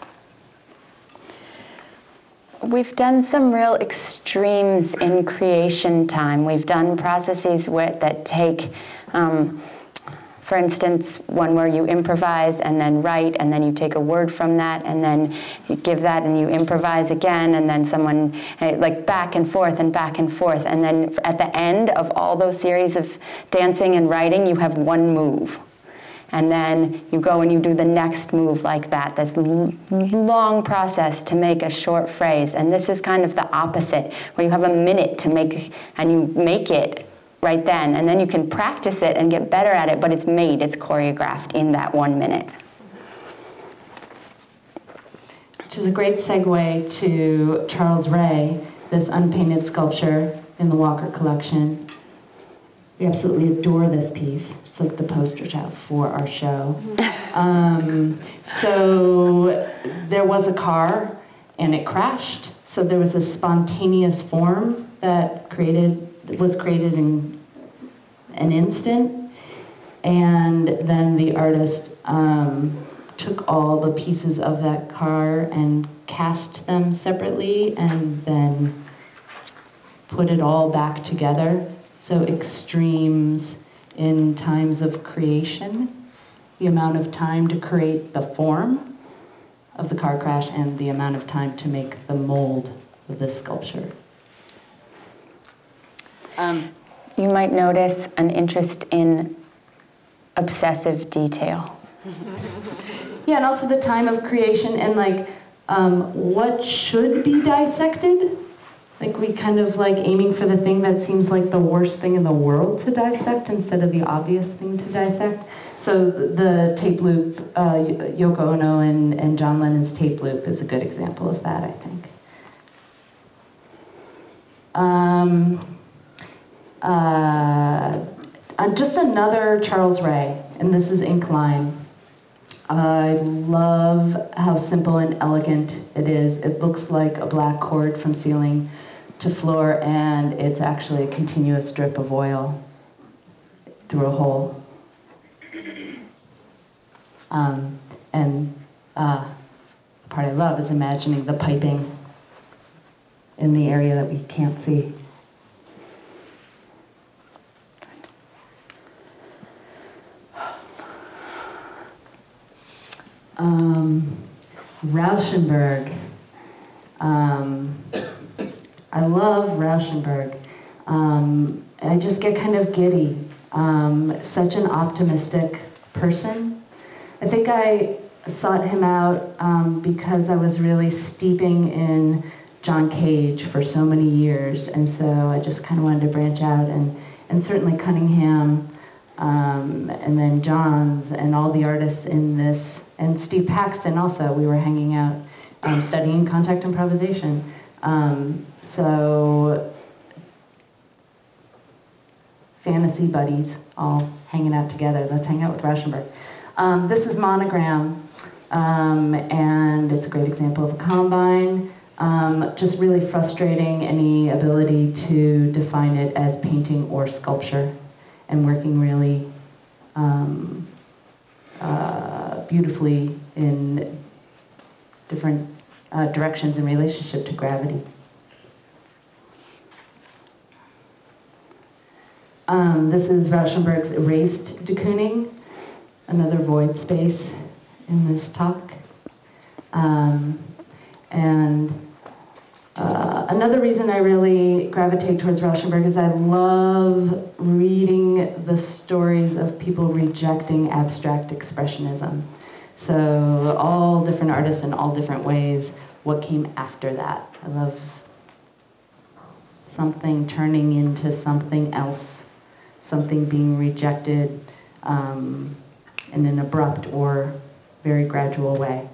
[SPEAKER 2] We've done some real extremes in creation time. We've done processes that take, for instance, one where you improvise and then write, and then you take a word from that, and then you give that and you improvise again, and then someone, like back and forth and back and forth. And then at the end of all those series of dancing and writing, you have one move. And then you go and you do the next move like that, this long process to make a short phrase. And this is kind of the opposite, where you have a minute to make, and you make it right then. And then you can practice it and get better at it, but it's made, it's choreographed in that 1 minute.
[SPEAKER 3] Which is a great segue to Charles Ray, this unpainted sculpture in the Walker collection. We absolutely adore this piece. It's like the poster child for our show. So there was a car and it crashed. So there was a spontaneous form that was created in an instant. And then the artist took all the pieces of that car and cast them separately and then put it all back together. So extremes in times of creation, the amount of time to create the form of the car crash and the amount of time to make the mold of this sculpture.
[SPEAKER 2] You might notice an interest in obsessive detail.
[SPEAKER 3] Yeah, and also the time of creation and like what should be dissected. Like we kind of like aiming for the thing that seems like the worst thing in the world to dissect instead of the obvious thing to dissect. So the tape loop, Yoko Ono and John Lennon's tape loop is a good example of that, I think. Just another Charles Ray, and this is ink line. I love how simple and elegant it is. It looks like a black cord from ceiling to floor, and it's actually a continuous drip of oil through a hole. The part I love is imagining the piping in the area that we can't see. Rauschenberg. I love Rauschenberg. I just get kind of giddy. Such an optimistic person. I think I sought him out because I was really steeping in John Cage for so many years, and so I just kind of wanted to branch out, and certainly Cunningham, and then Johns, and all the artists in this, and Steve Paxton also. We were hanging out, studying contact improvisation. So fantasy buddies all hanging out together. Let's hang out with Rauschenberg. This is Monogram, and it's a great example of a combine. Just really frustrating any ability to define it as painting or sculpture, and working really beautifully in different directions in relationship to gravity. This is Rauschenberg's erased de Kooning, another void space in this talk. Another reason I really gravitate towards Rauschenberg is I love reading the stories of people rejecting abstract expressionism. So all different artists in all different ways, what came after that. I love something turning into something else, something being rejected in an abrupt or very gradual way.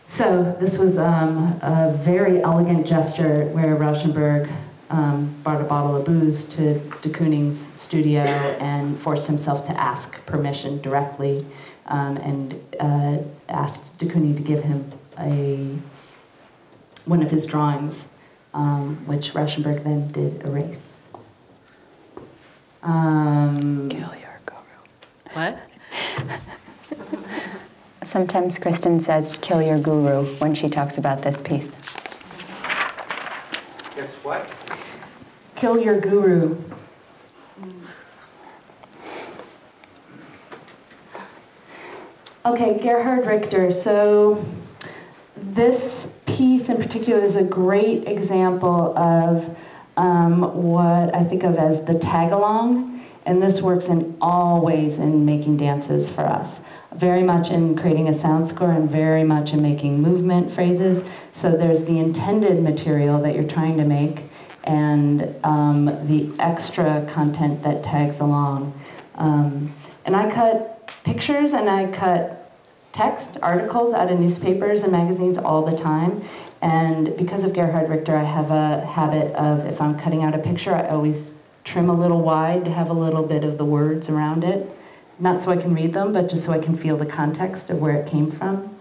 [SPEAKER 3] So this was a very elegant gesture where Rauschenberg brought a bottle of booze to de Kooning's studio and forced himself to ask permission directly, and asked de Kooning to give him one of his drawings, which Rauschenberg then did erase.
[SPEAKER 2] What? Sometimes Kristin says, kill your guru when she talks about this piece.
[SPEAKER 4] It's what?
[SPEAKER 3] Kill your guru. Okay, Gerhard Richter. So this piece in particular is a great example of what I think of as the tag-along, and this works in all ways in making dances for us. Very much in creating a sound score and very much in making movement phrases. So there's the intended material that you're trying to make and the extra content that tags along. And I cut pictures and I cut text, articles out of newspapers and magazines all the time. And because of Gerhard Richter, I have a habit of, if I'm cutting out a picture, I always trim a little wide to have a little bit of the words around it. Not so I can read them, but just so I can feel the context of where it came from.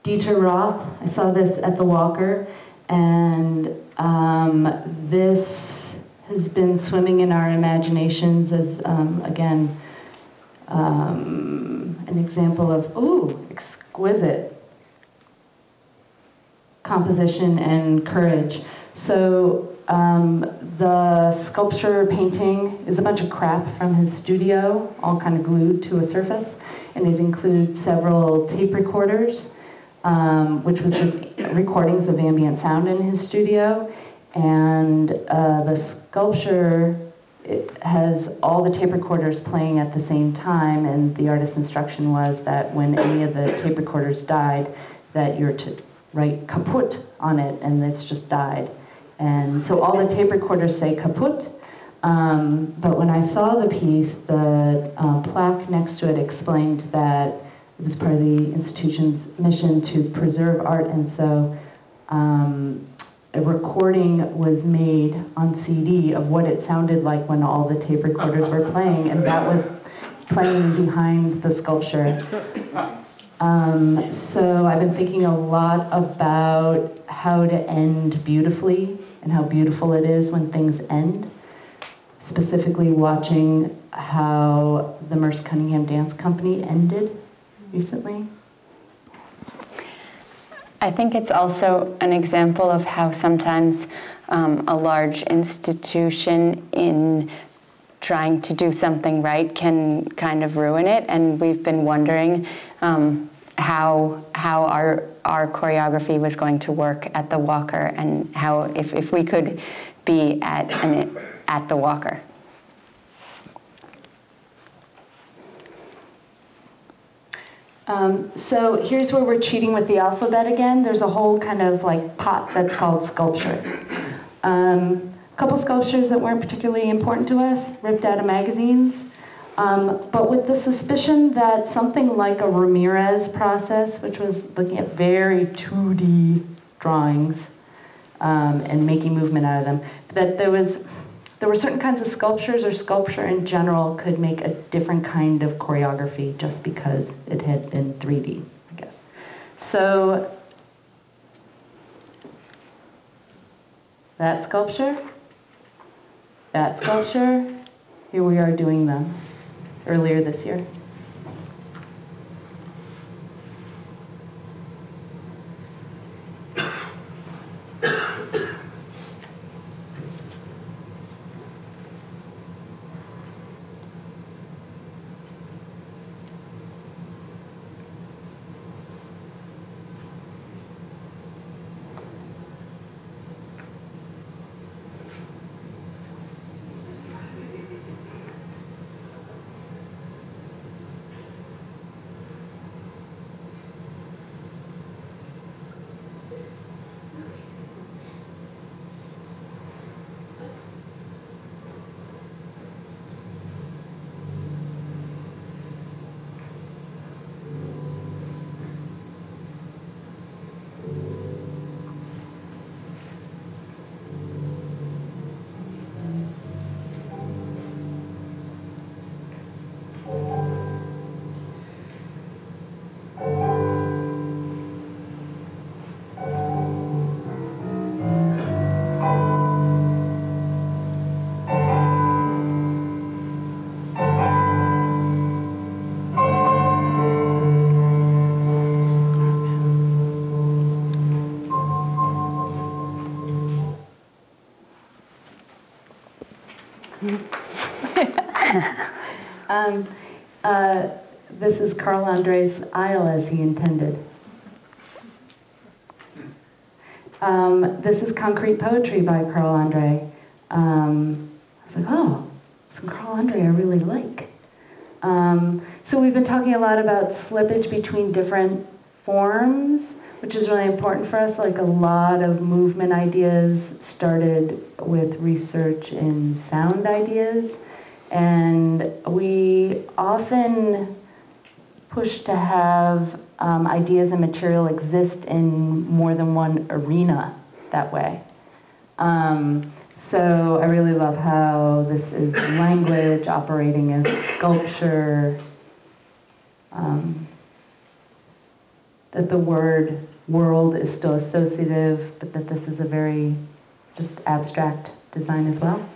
[SPEAKER 3] Dieter Roth, I saw this at the Walker, and this has been swimming in our imaginations as, again, an example of, ooh, exquisite composition and courage. So the sculpture painting is a bunch of crap from his studio, all kind of glued to a surface, and it includes several tape recorders, which was just recordings of ambient sound in his studio, and the sculpture, it has all the tape recorders playing at the same time, and the artist's instruction was that when any of the tape recorders died, that you're to write kaput on it, and it's just died. And so all the tape recorders say kaput, but when I saw the piece, the plaque next to it explained that it was part of the institution's mission to preserve art, and so a recording was made on CD of what it sounded like when all the tape recorders were playing, and that was playing behind the sculpture. So I've been thinking a lot about how to end beautifully and how beautiful it is when things end. Specifically watching how the Merce Cunningham Dance Company ended recently.
[SPEAKER 2] I think it's also an example of how sometimes a large institution in trying to do something right can kind of ruin it, and we've been wondering how our choreography was going to work at the Walker, and how if we could be at the Walker.
[SPEAKER 3] So here's where we're cheating with the alphabet again. There's a whole kind of like pot that's called sculpture. A couple sculptures that weren't particularly important to us, ripped out of magazines. But with the suspicion that something like a Ramirez process, which was looking at very 2D drawings and making movement out of them, that there were certain kinds of sculptures, or sculpture in general, could make a different kind of choreography just because it had been 3D, I guess. So that sculpture, here we are doing them earlier this year. This is Carl Andre's Isle as he intended. This is Concrete Poetry by Carl Andre. I was like, oh, some Carl Andre I really like. So we've been talking a lot about slippage between different forms, which is really important for us. Like a lot of movement ideas started with research in sound ideas. And we often push to have ideas and material exist in more than one arena that way. So I really love how this is language operating as sculpture, that the word world is still associative, but that this is a very just abstract design as well.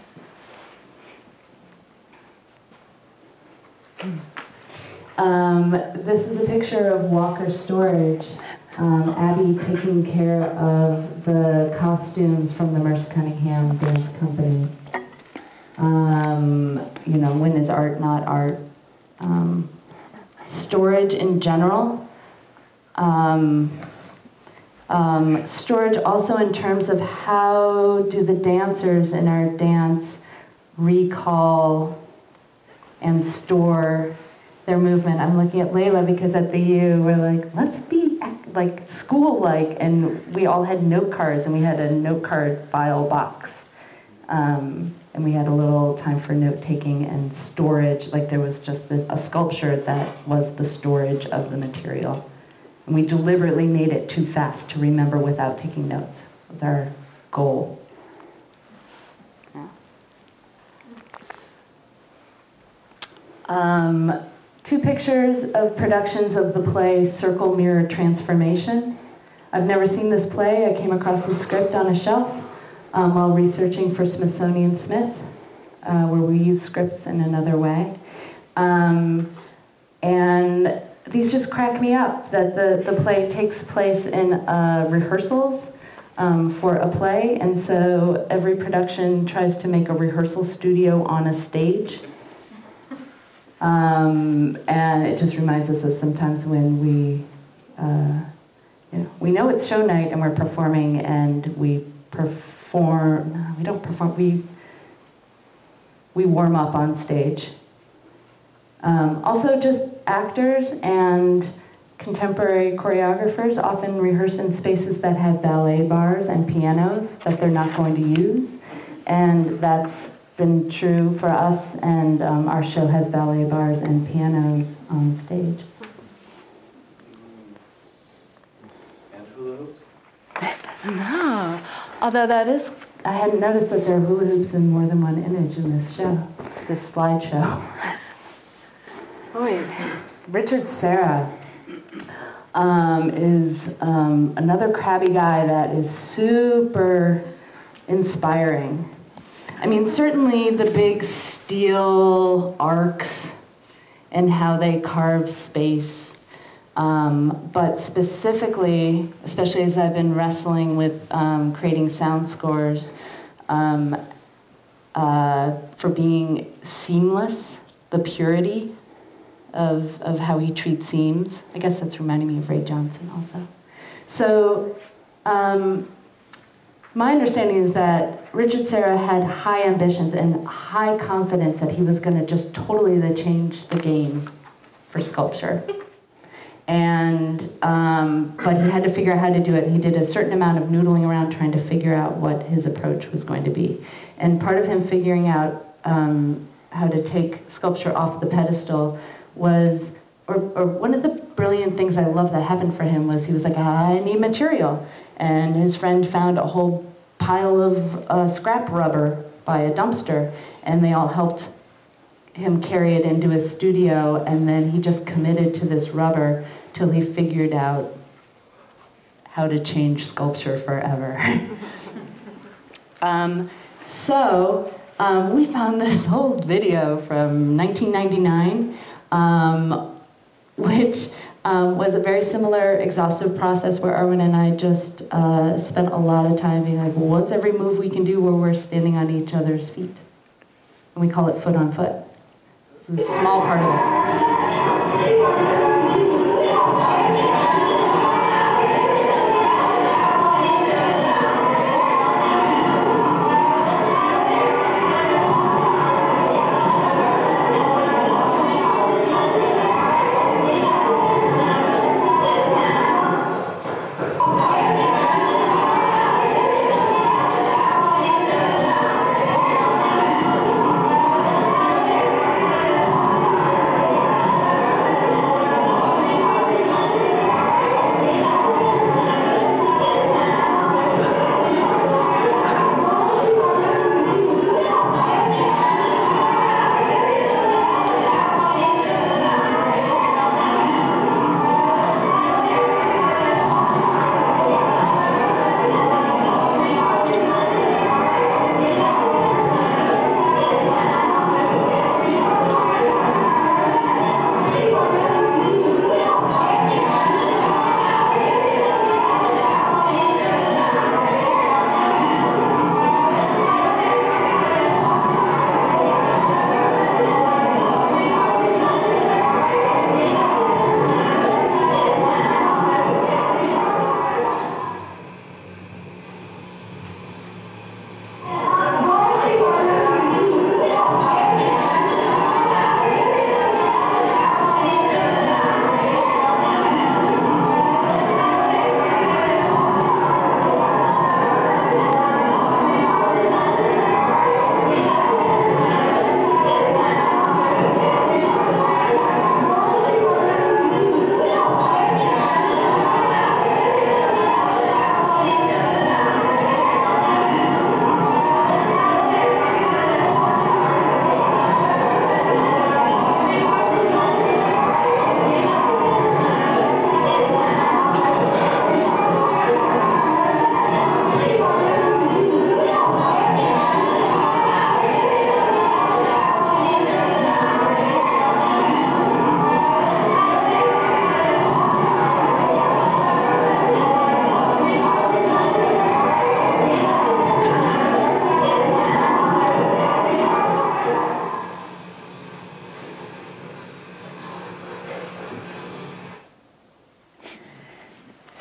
[SPEAKER 3] This is a picture of Walker Storage. Abby taking care of the costumes from the Merce Cunningham Dance Company. You know, when is art not art? Storage in general. Storage also in terms of how do the dancers in our dance recall and store their movement. I'm looking at Layla because at the U we're like, let's be like school-like, and we all had note cards, and we had a note card file box. And we had a little time for note-taking and storage, like there was just a sculpture that was the storage of the material. And we deliberately made it too fast to remember without taking notes. That was our goal. Two pictures of productions of the play Circle Mirror Transformation. I've never seen this play. I came across the script on a shelf while researching for Smithsonian Smith, where we use scripts in another way. And these just crack me up, that the play takes place in rehearsals for a play, and so every production tries to make a rehearsal studio on a stage. And it just reminds us of sometimes when we know it's show night and we're performing, and we warm up on stage. Also just actors and contemporary choreographers often rehearse in spaces that have ballet bars and pianos that they're not going to use, and that's been true for us, and our show has ballet bars and pianos on stage.
[SPEAKER 4] And hula hoops?
[SPEAKER 3] No, although I hadn't noticed that there are hula hoops in more than one image in this show, this slideshow. Richard Serra is another crabby guy that is super inspiring. I mean, certainly the big steel arcs and how they carve space, but specifically, especially as I've been wrestling with creating sound scores for being seamless, the purity of how he treats seams. I guess that's reminding me of Ray Johnson also. So my understanding is that Richard Serra had high ambitions and high confidence that he was going to just totally change the game for sculpture. And, but he had to figure out how to do it. He did a certain amount of noodling around trying to figure out what his approach was going to be. And part of him figuring out how to take sculpture off the pedestal was, or one of the brilliant things I love that happened for him was he was like, I need material. And his friend found a whole pile of scrap rubber by a dumpster, and they all helped him carry it into his studio, and then he just committed to this rubber till he figured out how to change sculpture forever. We found this old video from 1999, which was a very similar exhaustive process where Arwen and I just spent a lot of time being like, well, what's every move we can do where we're standing on each other's feet? and we call it foot on foot. This is a small part of it.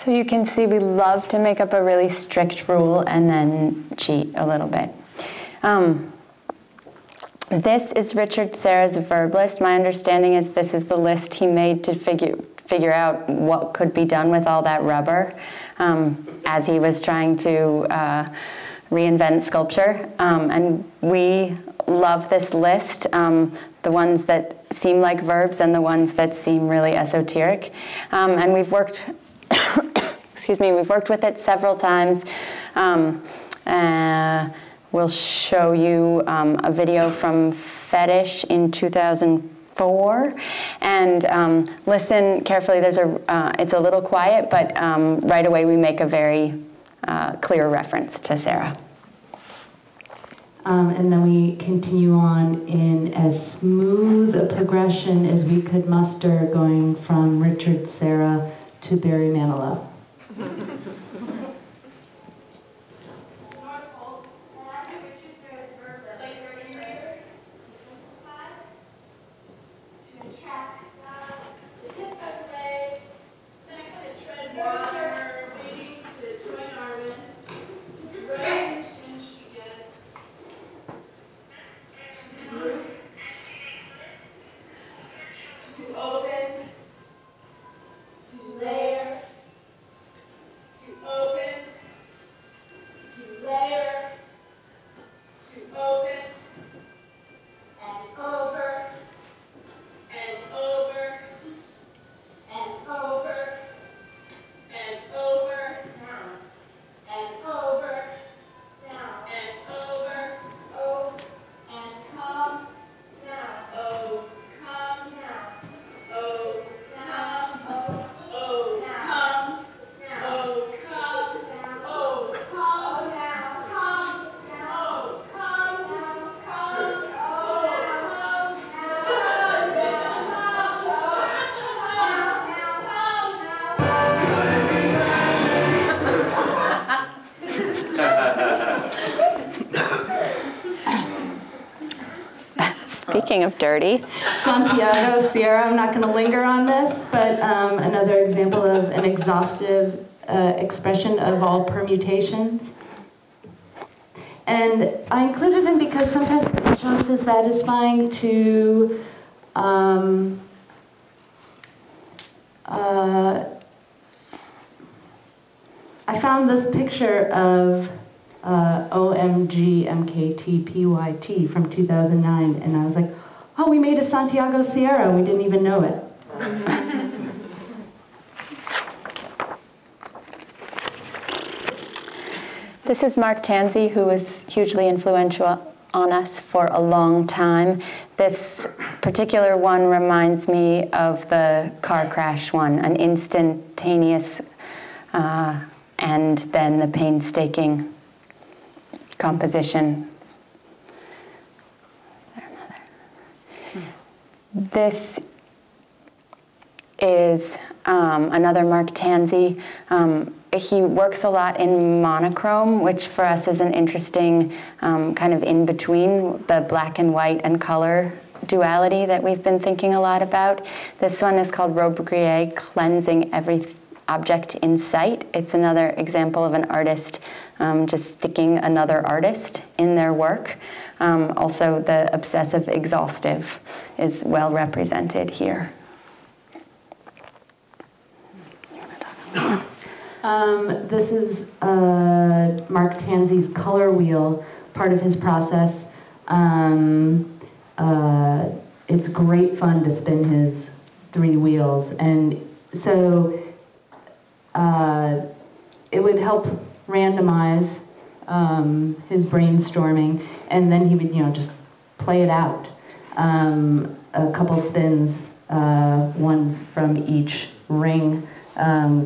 [SPEAKER 2] So you can see we love to make up a really strict rule and then cheat a little bit. This is Richard Serra's verb list. My understanding is this is the list he made to figure out what could be done with all that rubber as he was trying to reinvent sculpture. And we love this list, the ones that seem like verbs and the ones that seem really esoteric. And we've worked excuse me, we've worked with it several times. We'll show you a video from Fetish in 2004. And listen carefully, there's it's a little quiet, but right away we make a very clear reference to Serra.
[SPEAKER 3] And then we continue on in as smooth a progression as we could muster, going from Richard Serra to Barry Manilow.
[SPEAKER 2] Speaking of dirty.
[SPEAKER 3] Santiago, Serra, I'm not going to linger on this, but another example of an exhaustive expression of all permutations. And I included him because sometimes it's just as satisfying to I found this picture of OMG MKTPYT from 2009, and I was like, oh, we made a Santiago Serra, and we didn't even know it.
[SPEAKER 2] This is Mark Tansey, who was hugely influential on us for a long time. This particular one reminds me of the car crash one, an instantaneous and then the painstaking composition. This is another Mark Tansey. He works a lot in monochrome, which for us is an interesting kind of in-between the black and white and color duality that we've been thinking a lot about. This one is called Robbe-Gris, Cleansing Every Object in Sight. It's another example of an artist just sticking another artist in their work. Also, the obsessive exhaustive is well represented here.
[SPEAKER 3] This is Mark Tansey's color wheel, part of his process. It's great fun to spin his 3 wheels, and so it would help randomize his brainstorming, and then he would, just play it out. A couple spins, one from each ring.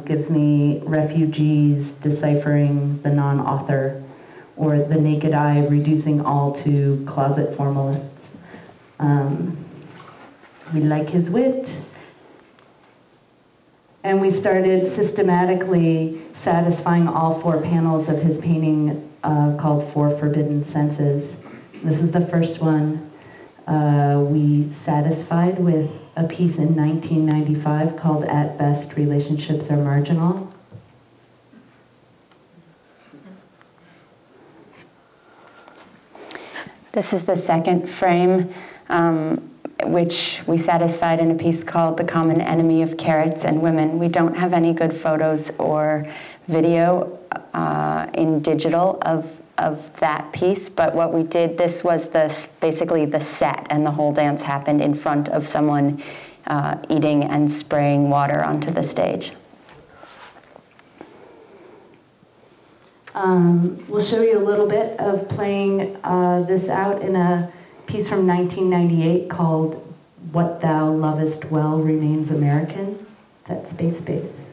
[SPEAKER 3] Gives me refugees deciphering the non-author, or the naked eye reducing all to closet formalists. We like his wit. And we started systematically satisfying all 4 panels of his painting called 4 Forbidden Senses. This is the first one we satisfied with a piece in 1995 called At Best, Relationships Are Marginal.
[SPEAKER 2] This is the second frame, which we satisfied in a piece called The Common Enemy of Carrots and Women. We don't have any good photos or video in digital of that piece, but what we did, this was basically the set, and the whole dance happened in front of someone eating and spraying water onto the stage.
[SPEAKER 3] We'll show you a little bit of playing this out in a piece from 1998 called What Thou Lovest Well Remains American. That's space.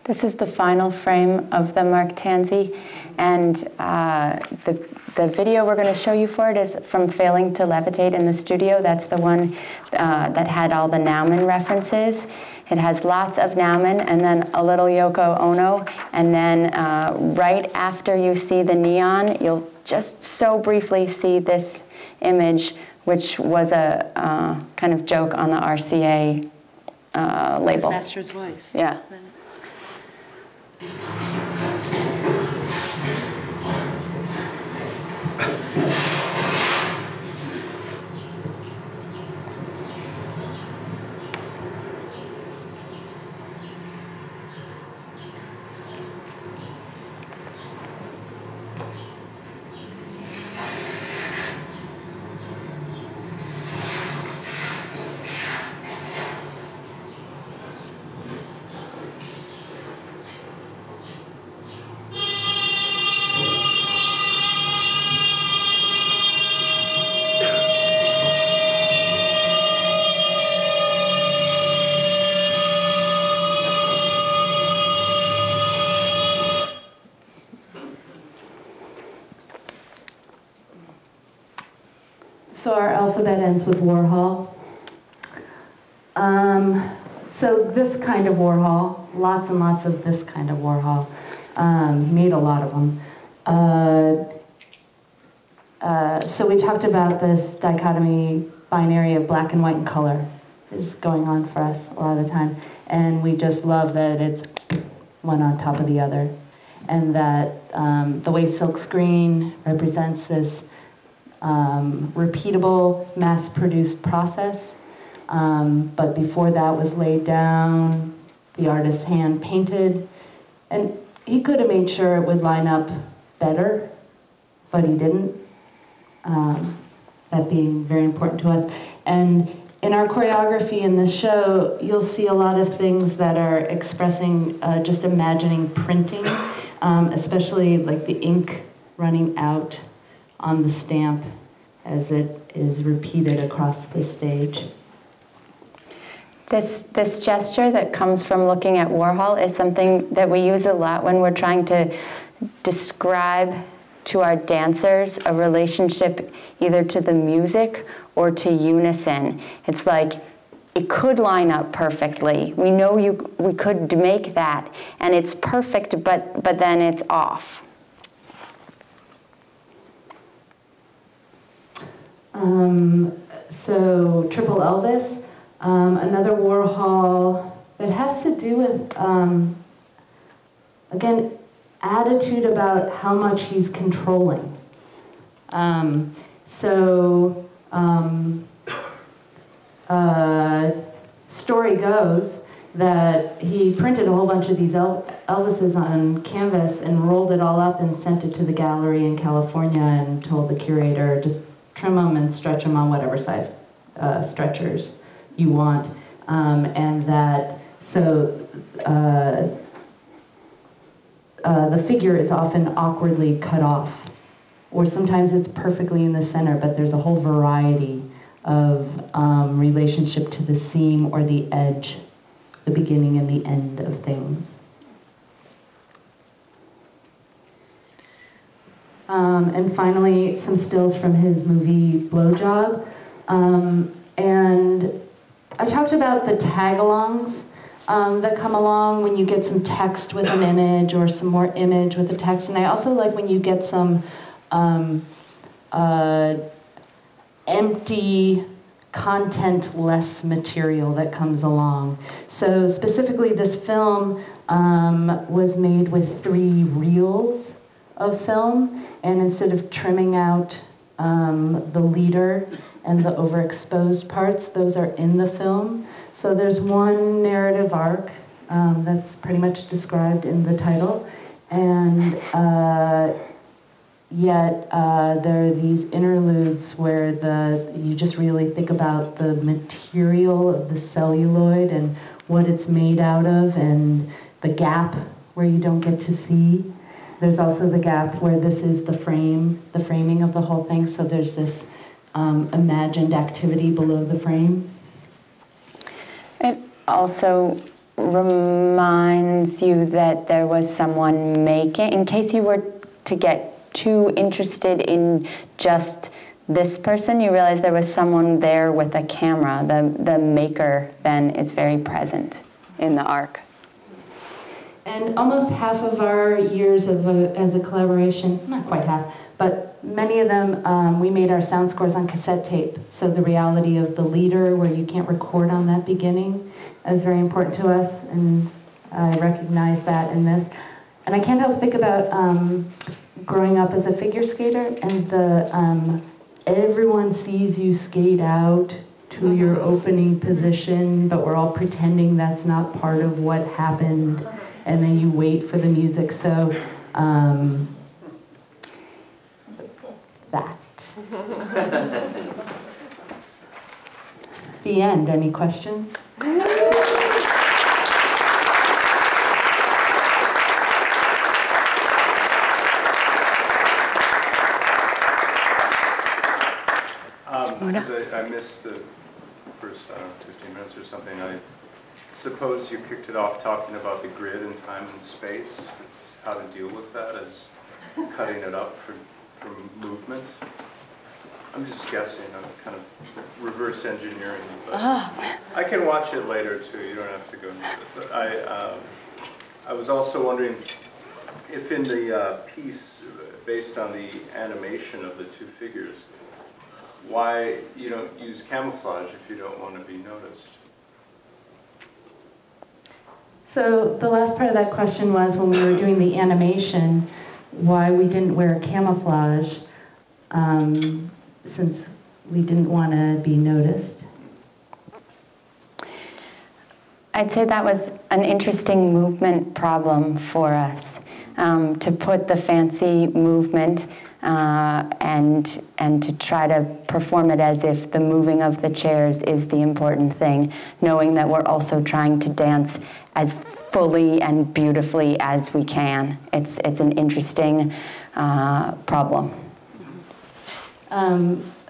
[SPEAKER 2] This is the final frame of the Mark Tansey, and the video we're going to show you for it is from Failing to Levitate in the Studio. That's the one that had all the Nauman references. It has lots of Nauman and then a little Yoko Ono, and then right after you see the neon, you'll just so briefly see this image, which was a kind of joke on the RCA label.
[SPEAKER 6] Master's voice.
[SPEAKER 2] Yeah.
[SPEAKER 3] So our alphabet ends with Warhol. So this kind of Warhol, lots and lots of this kind of Warhol. He made a lot of them. So we talked about this dichotomy binary of black and white and color is going on for us a lot of the time. And we just love that it's one on top of the other. And that the way silkscreen represents this repeatable, mass-produced process. But before that was laid down, the artist's hand painted. And he could have made sure it would line up better, but he didn't. That being very important to us. And in our choreography in this show, you'll see a lot of things that are expressing just imagining printing, especially like the ink running out on the stamp as it is repeated across the stage.
[SPEAKER 2] This gesture that comes from looking at Warhol is something that we use a lot when we're trying to describe to our dancers a relationship either to the music or to unison. It's like, it could line up perfectly. We know we could make that, and it's perfect, but then it's off.
[SPEAKER 3] So Triple Elvis, another Warhol that has to do with, again, attitude about how much he's controlling. Story goes that he printed a whole bunch of these Elvises on canvas and rolled it all up and sent it to the gallery in California and told the curator, just trim them and stretch them on whatever size stretchers you want. And that, so the figure is often awkwardly cut off, or sometimes it's perfectly in the center, but there's a whole variety of relationship to the seam or the edge, the beginning and the end of things. And finally, some stills from his movie Blowjob. And I talked about the tag-alongs that come along when you get some text with an image or some more image with a text. And I also like when you get some empty, content-less material that comes along. So specifically, this film was made with 3 reels of film, and instead of trimming out the leader and the overexposed parts, those are in the film. So there's one narrative arc that's pretty much described in the title, and yet there are these interludes where you just really think about the material of the celluloid and what it's made out of, and the gap where you don't get to see. There's also the gap where this is the framing of the whole thing, so there's this imagined activity below the frame.
[SPEAKER 2] It also reminds you that there was someone making, in case you were to get too interested in just this person, you realize there was someone there with a camera. The maker then is very present in the arc.
[SPEAKER 3] And almost half of our years as a collaboration, not quite half, but many of them, we made our sound scores on cassette tape. So the reality of the leader, where you can't record on that beginning, is very important to us, and I recognize that in this. And I can't help but think about growing up as a figure skater, and the everyone sees you skate out to your opening position, but we're all pretending that's not part of what happened, and then you wait for the music. So that. The end. Any questions?
[SPEAKER 4] I missed the first 15 minutes or something. I suppose you kicked it off talking about the grid and time and space, how to deal with that as cutting it up from movement. I'm just guessing. I'm kind of reverse engineering. But I can watch it later too. You don't have to go into it. But I was also wondering if in the piece, based on the animation of the two figures, why you don't use camouflage if you don't want to be noticed.
[SPEAKER 3] So the last part of that question was when we were doing the animation, why we didn't wear camouflage, since we didn't want to be noticed.
[SPEAKER 2] I'd say that was an interesting movement problem for us, to put the fancy movement and to try to perform it as if the moving of the chairs is the important thing, knowing that we're also trying to dance as fully and beautifully as we can. It's an interesting problem.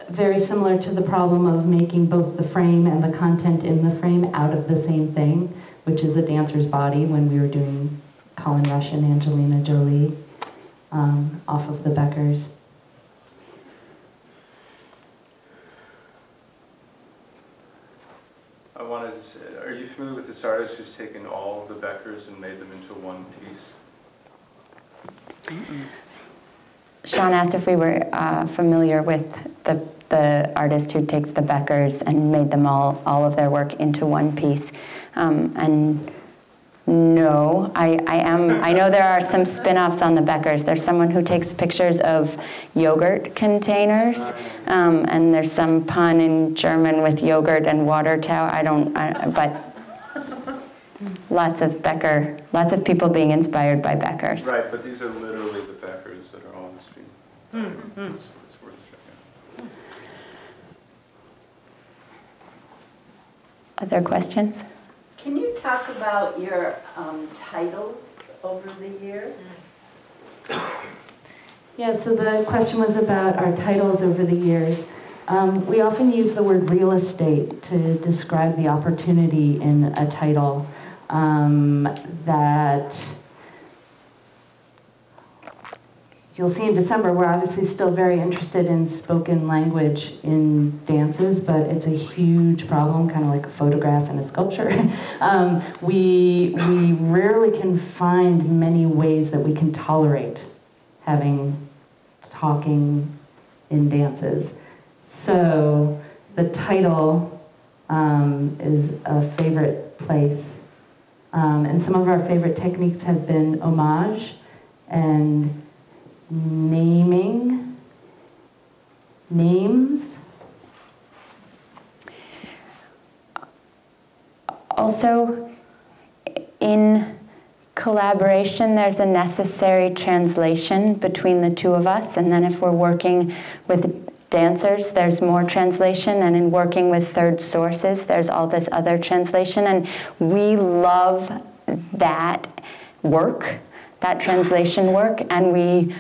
[SPEAKER 3] Very similar to the problem of making both the frame and the content in the frame out of the same thing, which is a dancer's body when we were doing Colin Rush and Angelina Jolie off of the Bechers.
[SPEAKER 4] I wanted to say, are you familiar with this artist who's taken all of the Bechers and made them into one piece?
[SPEAKER 2] Sean asked if we were familiar with the artist who takes the Bechers and made them all of their work into one piece. And no, I know there are some spin-offs on the Bechers. There's someone who takes pictures of yogurt containers, and there's some pun in German with yogurt and water tower. But lots of Becher, lots of people being inspired by Bechers.
[SPEAKER 4] Right, but these are literally the Bechers that are on the screen. It's worth checking.
[SPEAKER 2] Other questions?
[SPEAKER 6] Can you talk about your titles over the years?
[SPEAKER 3] Yeah, so the question was about our titles over the years. We often use the word real estate to describe the opportunity in a title that you'll see in December. We're obviously still very interested in spoken language in dances, but it's a huge problem, kind of like a photograph and a sculpture. We rarely can find many ways that we can tolerate having talking in dances. So the title is a favorite place. And some of our favorite techniques have been homage and naming names.
[SPEAKER 2] Also, in collaboration, there's a necessary translation between the two of us, and then if we're working with dancers, there's more translation, and in working with third sources, there's all this other translation, and we love that work, that translation work, and we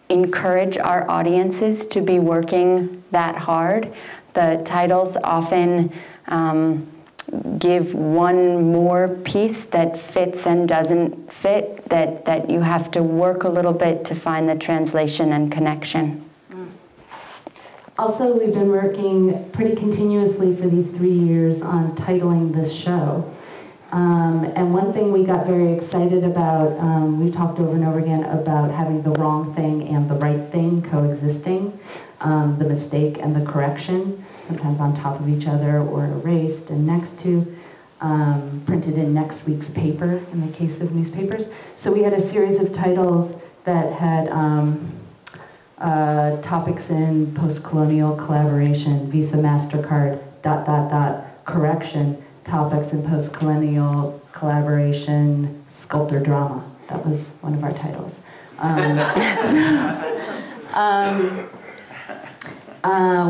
[SPEAKER 2] encourage our audiences to be working that hard. The titles often give one more piece that fits and doesn't fit, that you have to work a little bit to find the translation and connection.
[SPEAKER 3] Also, we've been working pretty continuously for these 3 years on titling this show. And one thing we got very excited about, we talked over and over again about having the wrong thing and the right thing coexisting, the mistake and the correction, sometimes on top of each other or erased and next to, printed in next week's paper in the case of newspapers. So we had a series of titles that had topics in post-colonial collaboration, Visa, MasterCard, ... correction, topics in post-colonial collaboration, sculptor drama. That was one of our titles.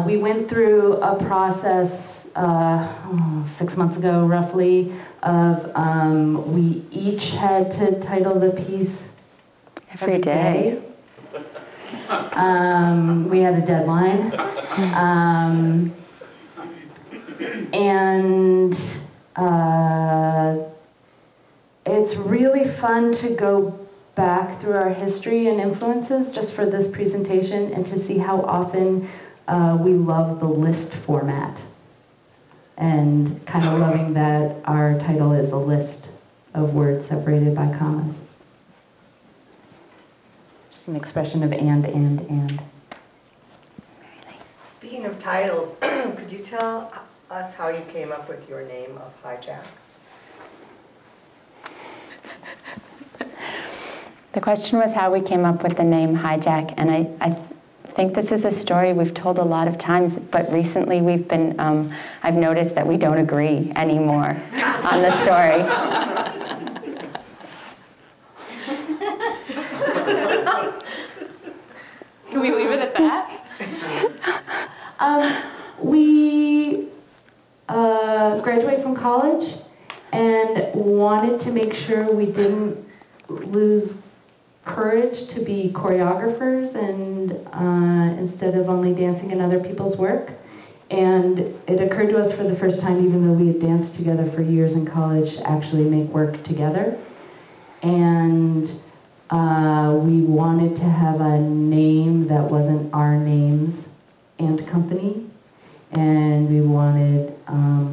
[SPEAKER 3] We went through a process 6 months ago, roughly, of we each had to title the piece every day. We had a deadline. And it's really fun to go back through our history and influences just for this presentation and to see how often we love the list format, and kind of loving that our title is a list of words separated by commas. Just an expression of and.
[SPEAKER 7] Speaking of titles, could you tell us how you came up with your name of Hijack?
[SPEAKER 2] The question was how we came up with the name Hijack, and I think this is a story we've told a lot of times, but recently we've been, I've noticed that we don't agree anymore on the story.
[SPEAKER 8] Can we leave it at that?
[SPEAKER 3] We graduated from college and wanted to make sure we didn't lose courage to be choreographers and instead of only dancing in other people's work. And it occurred to us for the first time, even though we had danced together for years in college, to actually make work together. And we wanted to have a name that wasn't our names and company. And we wanted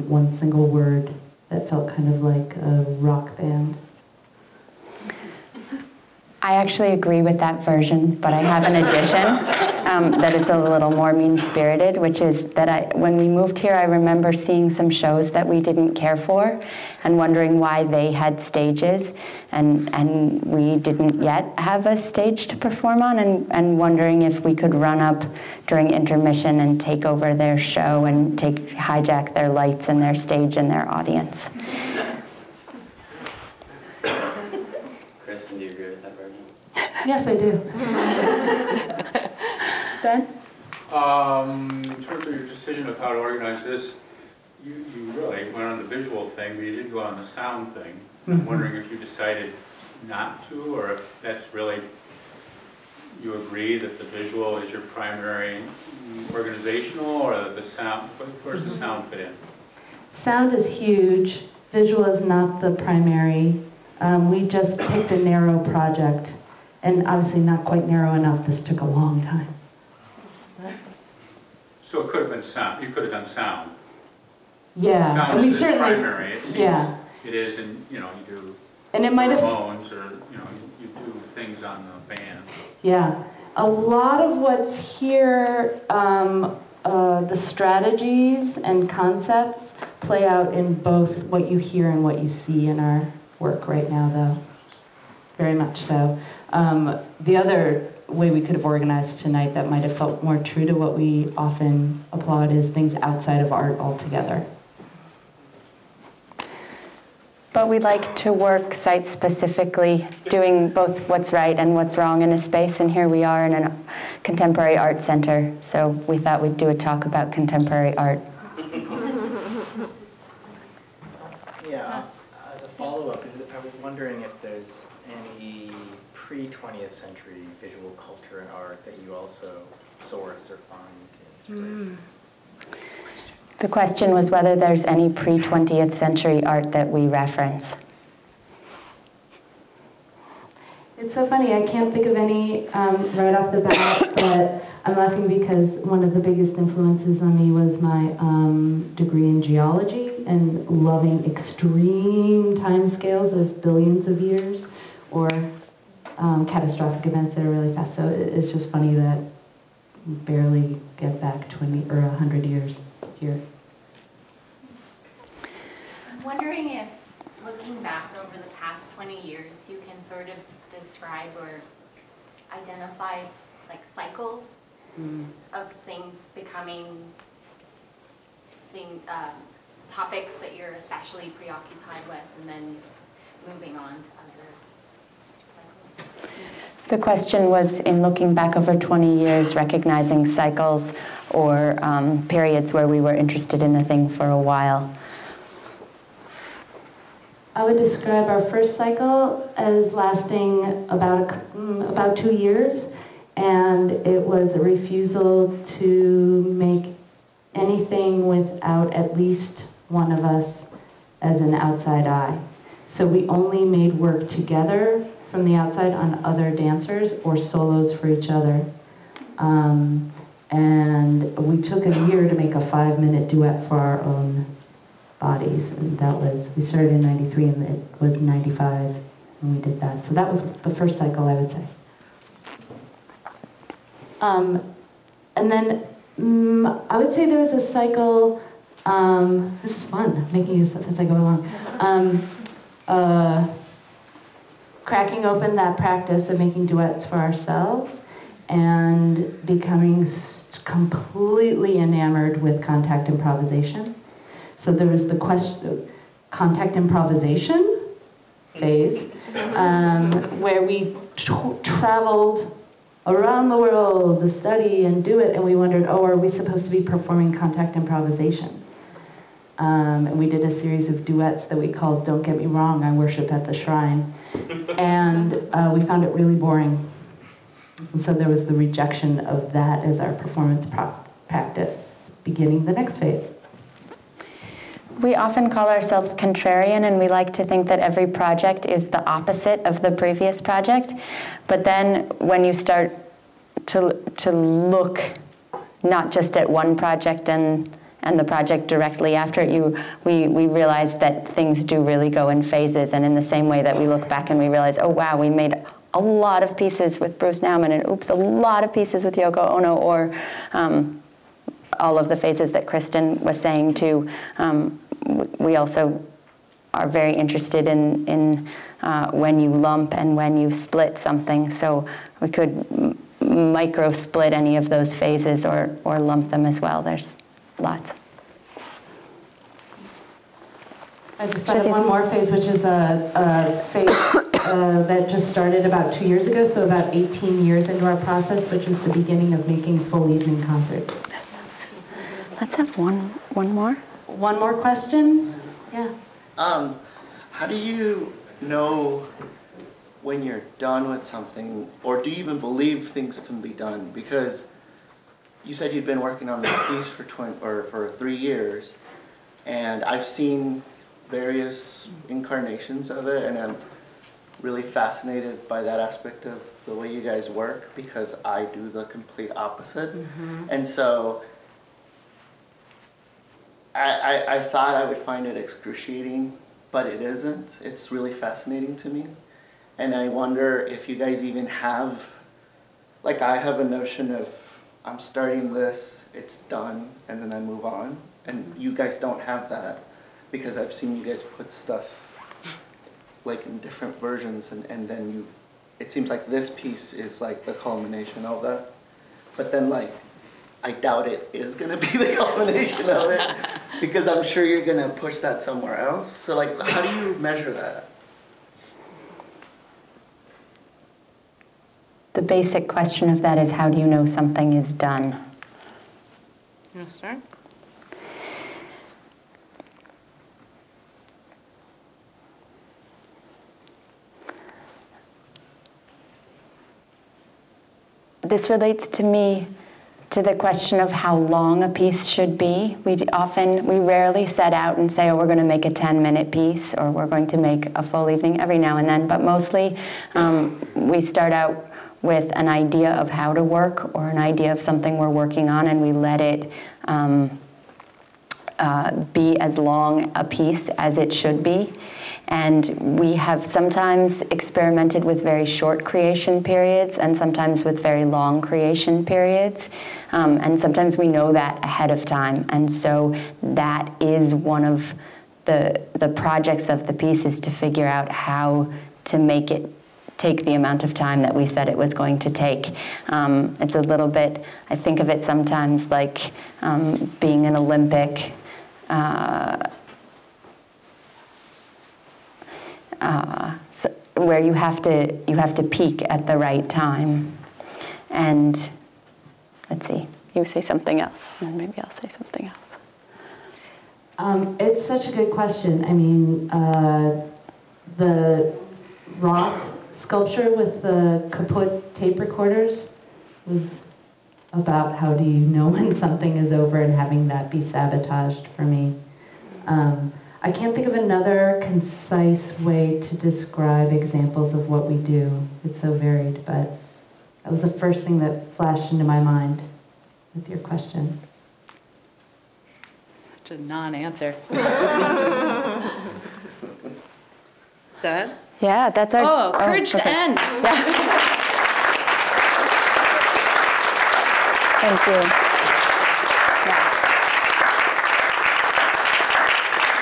[SPEAKER 3] one single word that felt kind of like a rock band.
[SPEAKER 2] I actually agree with that version, but I have an addition that it's a little more mean-spirited, which is that when we moved here, I remember seeing some shows that we didn't care for and wondering why they had stages and we didn't yet have a stage to perform on, and wondering if we could run up during intermission and take over their show and hijack their lights and their stage and their audience.
[SPEAKER 9] Kristin, do you agree with that version?
[SPEAKER 3] Yes, I do. Ben?
[SPEAKER 10] In terms of your decision of how to organize this, you really went on the visual thing, but you didn't go on the sound thing. I'm wondering if you decided not to, or if that's really, you agree that the visual is your primary organizational, or that the sound, where's the sound fit in?
[SPEAKER 3] Sound is huge. Visual is not the primary. We just picked a narrow project, and obviously not quite narrow enough. This took a long time.
[SPEAKER 10] So it could have been sound. You could have done sound.
[SPEAKER 3] Yeah,
[SPEAKER 10] sound
[SPEAKER 3] and we
[SPEAKER 10] is
[SPEAKER 3] certainly.
[SPEAKER 10] Primary. It seems
[SPEAKER 3] yeah.
[SPEAKER 10] It is, and you do.
[SPEAKER 3] And it might have.
[SPEAKER 10] Hormones, or you do things on the band.
[SPEAKER 3] Yeah, a lot of what's here, the strategies and concepts play out in both what you hear and what you see in our work right now, though. Very much so. The other way we could have organized tonight that might have felt more true to what we often applaud is things outside of art altogether.
[SPEAKER 2] But we like to work site-specifically, doing both what's right and what's wrong in a space, and here we are in a contemporary art center, so we thought we'd do a talk about contemporary art.
[SPEAKER 11] Yeah, as a follow-up, I was wondering if there's any pre-20th century visual culture and art that you also source or find inspiration.
[SPEAKER 2] The question was whether there's any pre-20th century art that we reference.
[SPEAKER 3] It's so funny, I can't think of any right off the bat, but I'm laughing because one of the biggest influences on me was my degree in geology and loving extreme timescales of billions of years or catastrophic events that are really fast. So it's just funny that we barely get back 20 or 100 years here.
[SPEAKER 8] I'm wondering if, looking back over the past 20 years, you can sort of describe or identify like cycles of things becoming topics that you're especially preoccupied with, and then moving on to other cycles.
[SPEAKER 2] The question was, in looking back over 20 years, recognizing cycles or periods where we were interested in a thing for a while.
[SPEAKER 3] I would describe our first cycle as lasting about 2 years, and it was a refusal to make anything without at least one of us as an outside eye. So we only made work together from the outside on other dancers or solos for each other. And we took a year to make a 5-minute duet for our own bodies. And that was, we started in 93 and it was 95 when we did that. So that was the first cycle, I would say. And then I would say there was a cycle, this is fun, making this up as I go along. Cracking open that practice of making duets for ourselves and becoming completely enamored with contact improvisation. So there was the contact improvisation phase, where we traveled around the world to study and do it, and we wondered, oh, are we supposed to be performing contact improvisation? And we did a series of duets that we called Don't Get Me Wrong, I Worship at the Shrine. And we found it really boring. And so there was the rejection of that as our performance practice, beginning the next phase.
[SPEAKER 2] We often call ourselves contrarian, and we like to think that every project is the opposite of the previous project. But then when you start to look not just at one project and the project directly after it, we realize that things do really go in phases. And in the same way that we look back and we realize, oh wow, we made a lot of pieces with Bruce Nauman, and oops, a lot of pieces with Yoko Ono, or all of the phases that Kristin was saying too. We also are very interested in when you lump and when you split something. So we could micro split any of those phases or lump them as well. There's lots.
[SPEAKER 3] I just thought of one more phase, which is a phase that just started about 2 years ago, so about 18 years into our process, which is the beginning of making full evening concerts.
[SPEAKER 2] Let's have one more.
[SPEAKER 3] One more question? Yeah.
[SPEAKER 12] How do you know when you're done with something, or do you even believe things can be done? Because you said you'd been working on this piece for 3 years, and I've seen various incarnations of it, and I'm really fascinated by that aspect of the way you guys work, because I do the complete opposite. And so I thought I would find it excruciating, but it isn't. It's really fascinating to me. And I wonder if you guys even have, like I have a notion of, I'm starting this, it's done, and then I move on. And you guys don't have that, because I've seen you guys put stuff like in different versions, and then it seems like this piece is like the culmination of that. But then like, I doubt it is gonna be the culmination of it, because I'm sure you're gonna push that somewhere else. So like, how do you measure that?
[SPEAKER 2] The basic question of that is, how do you know something is done?
[SPEAKER 3] You wanna start?
[SPEAKER 2] This relates to me to the question of how long a piece should be. We rarely set out and say, oh, we're going to make a 10-minute piece, or we're going to make a full evening, every now and then, but mostly we start out with an idea of how to work, or an idea of something we're working on, and we let it be as long a piece as it should be. And we have sometimes experimented with very short creation periods, and sometimes with very long creation periods. And sometimes we know that ahead of time. And so that is one of the projects of the piece, is to figure out how to make it take the amount of time that we said it was going to take. It's a little bit, I think of it sometimes like being an Olympic so where you have to peak at the right time. And let's see, you say something else, and maybe I'll say something else.
[SPEAKER 3] It's such a good question. I mean, the Roth sculpture with the kaput tape recorders was about how do you know when something is over, and having that be sabotaged for me. I can't think of another concise way to describe examples of what we do. It's so varied, but that was the first thing that flashed into my mind with your question.
[SPEAKER 13] Such a non-answer. That?
[SPEAKER 2] Yeah, that's our...
[SPEAKER 13] Oh, courage to end.
[SPEAKER 2] Yeah. Thank you.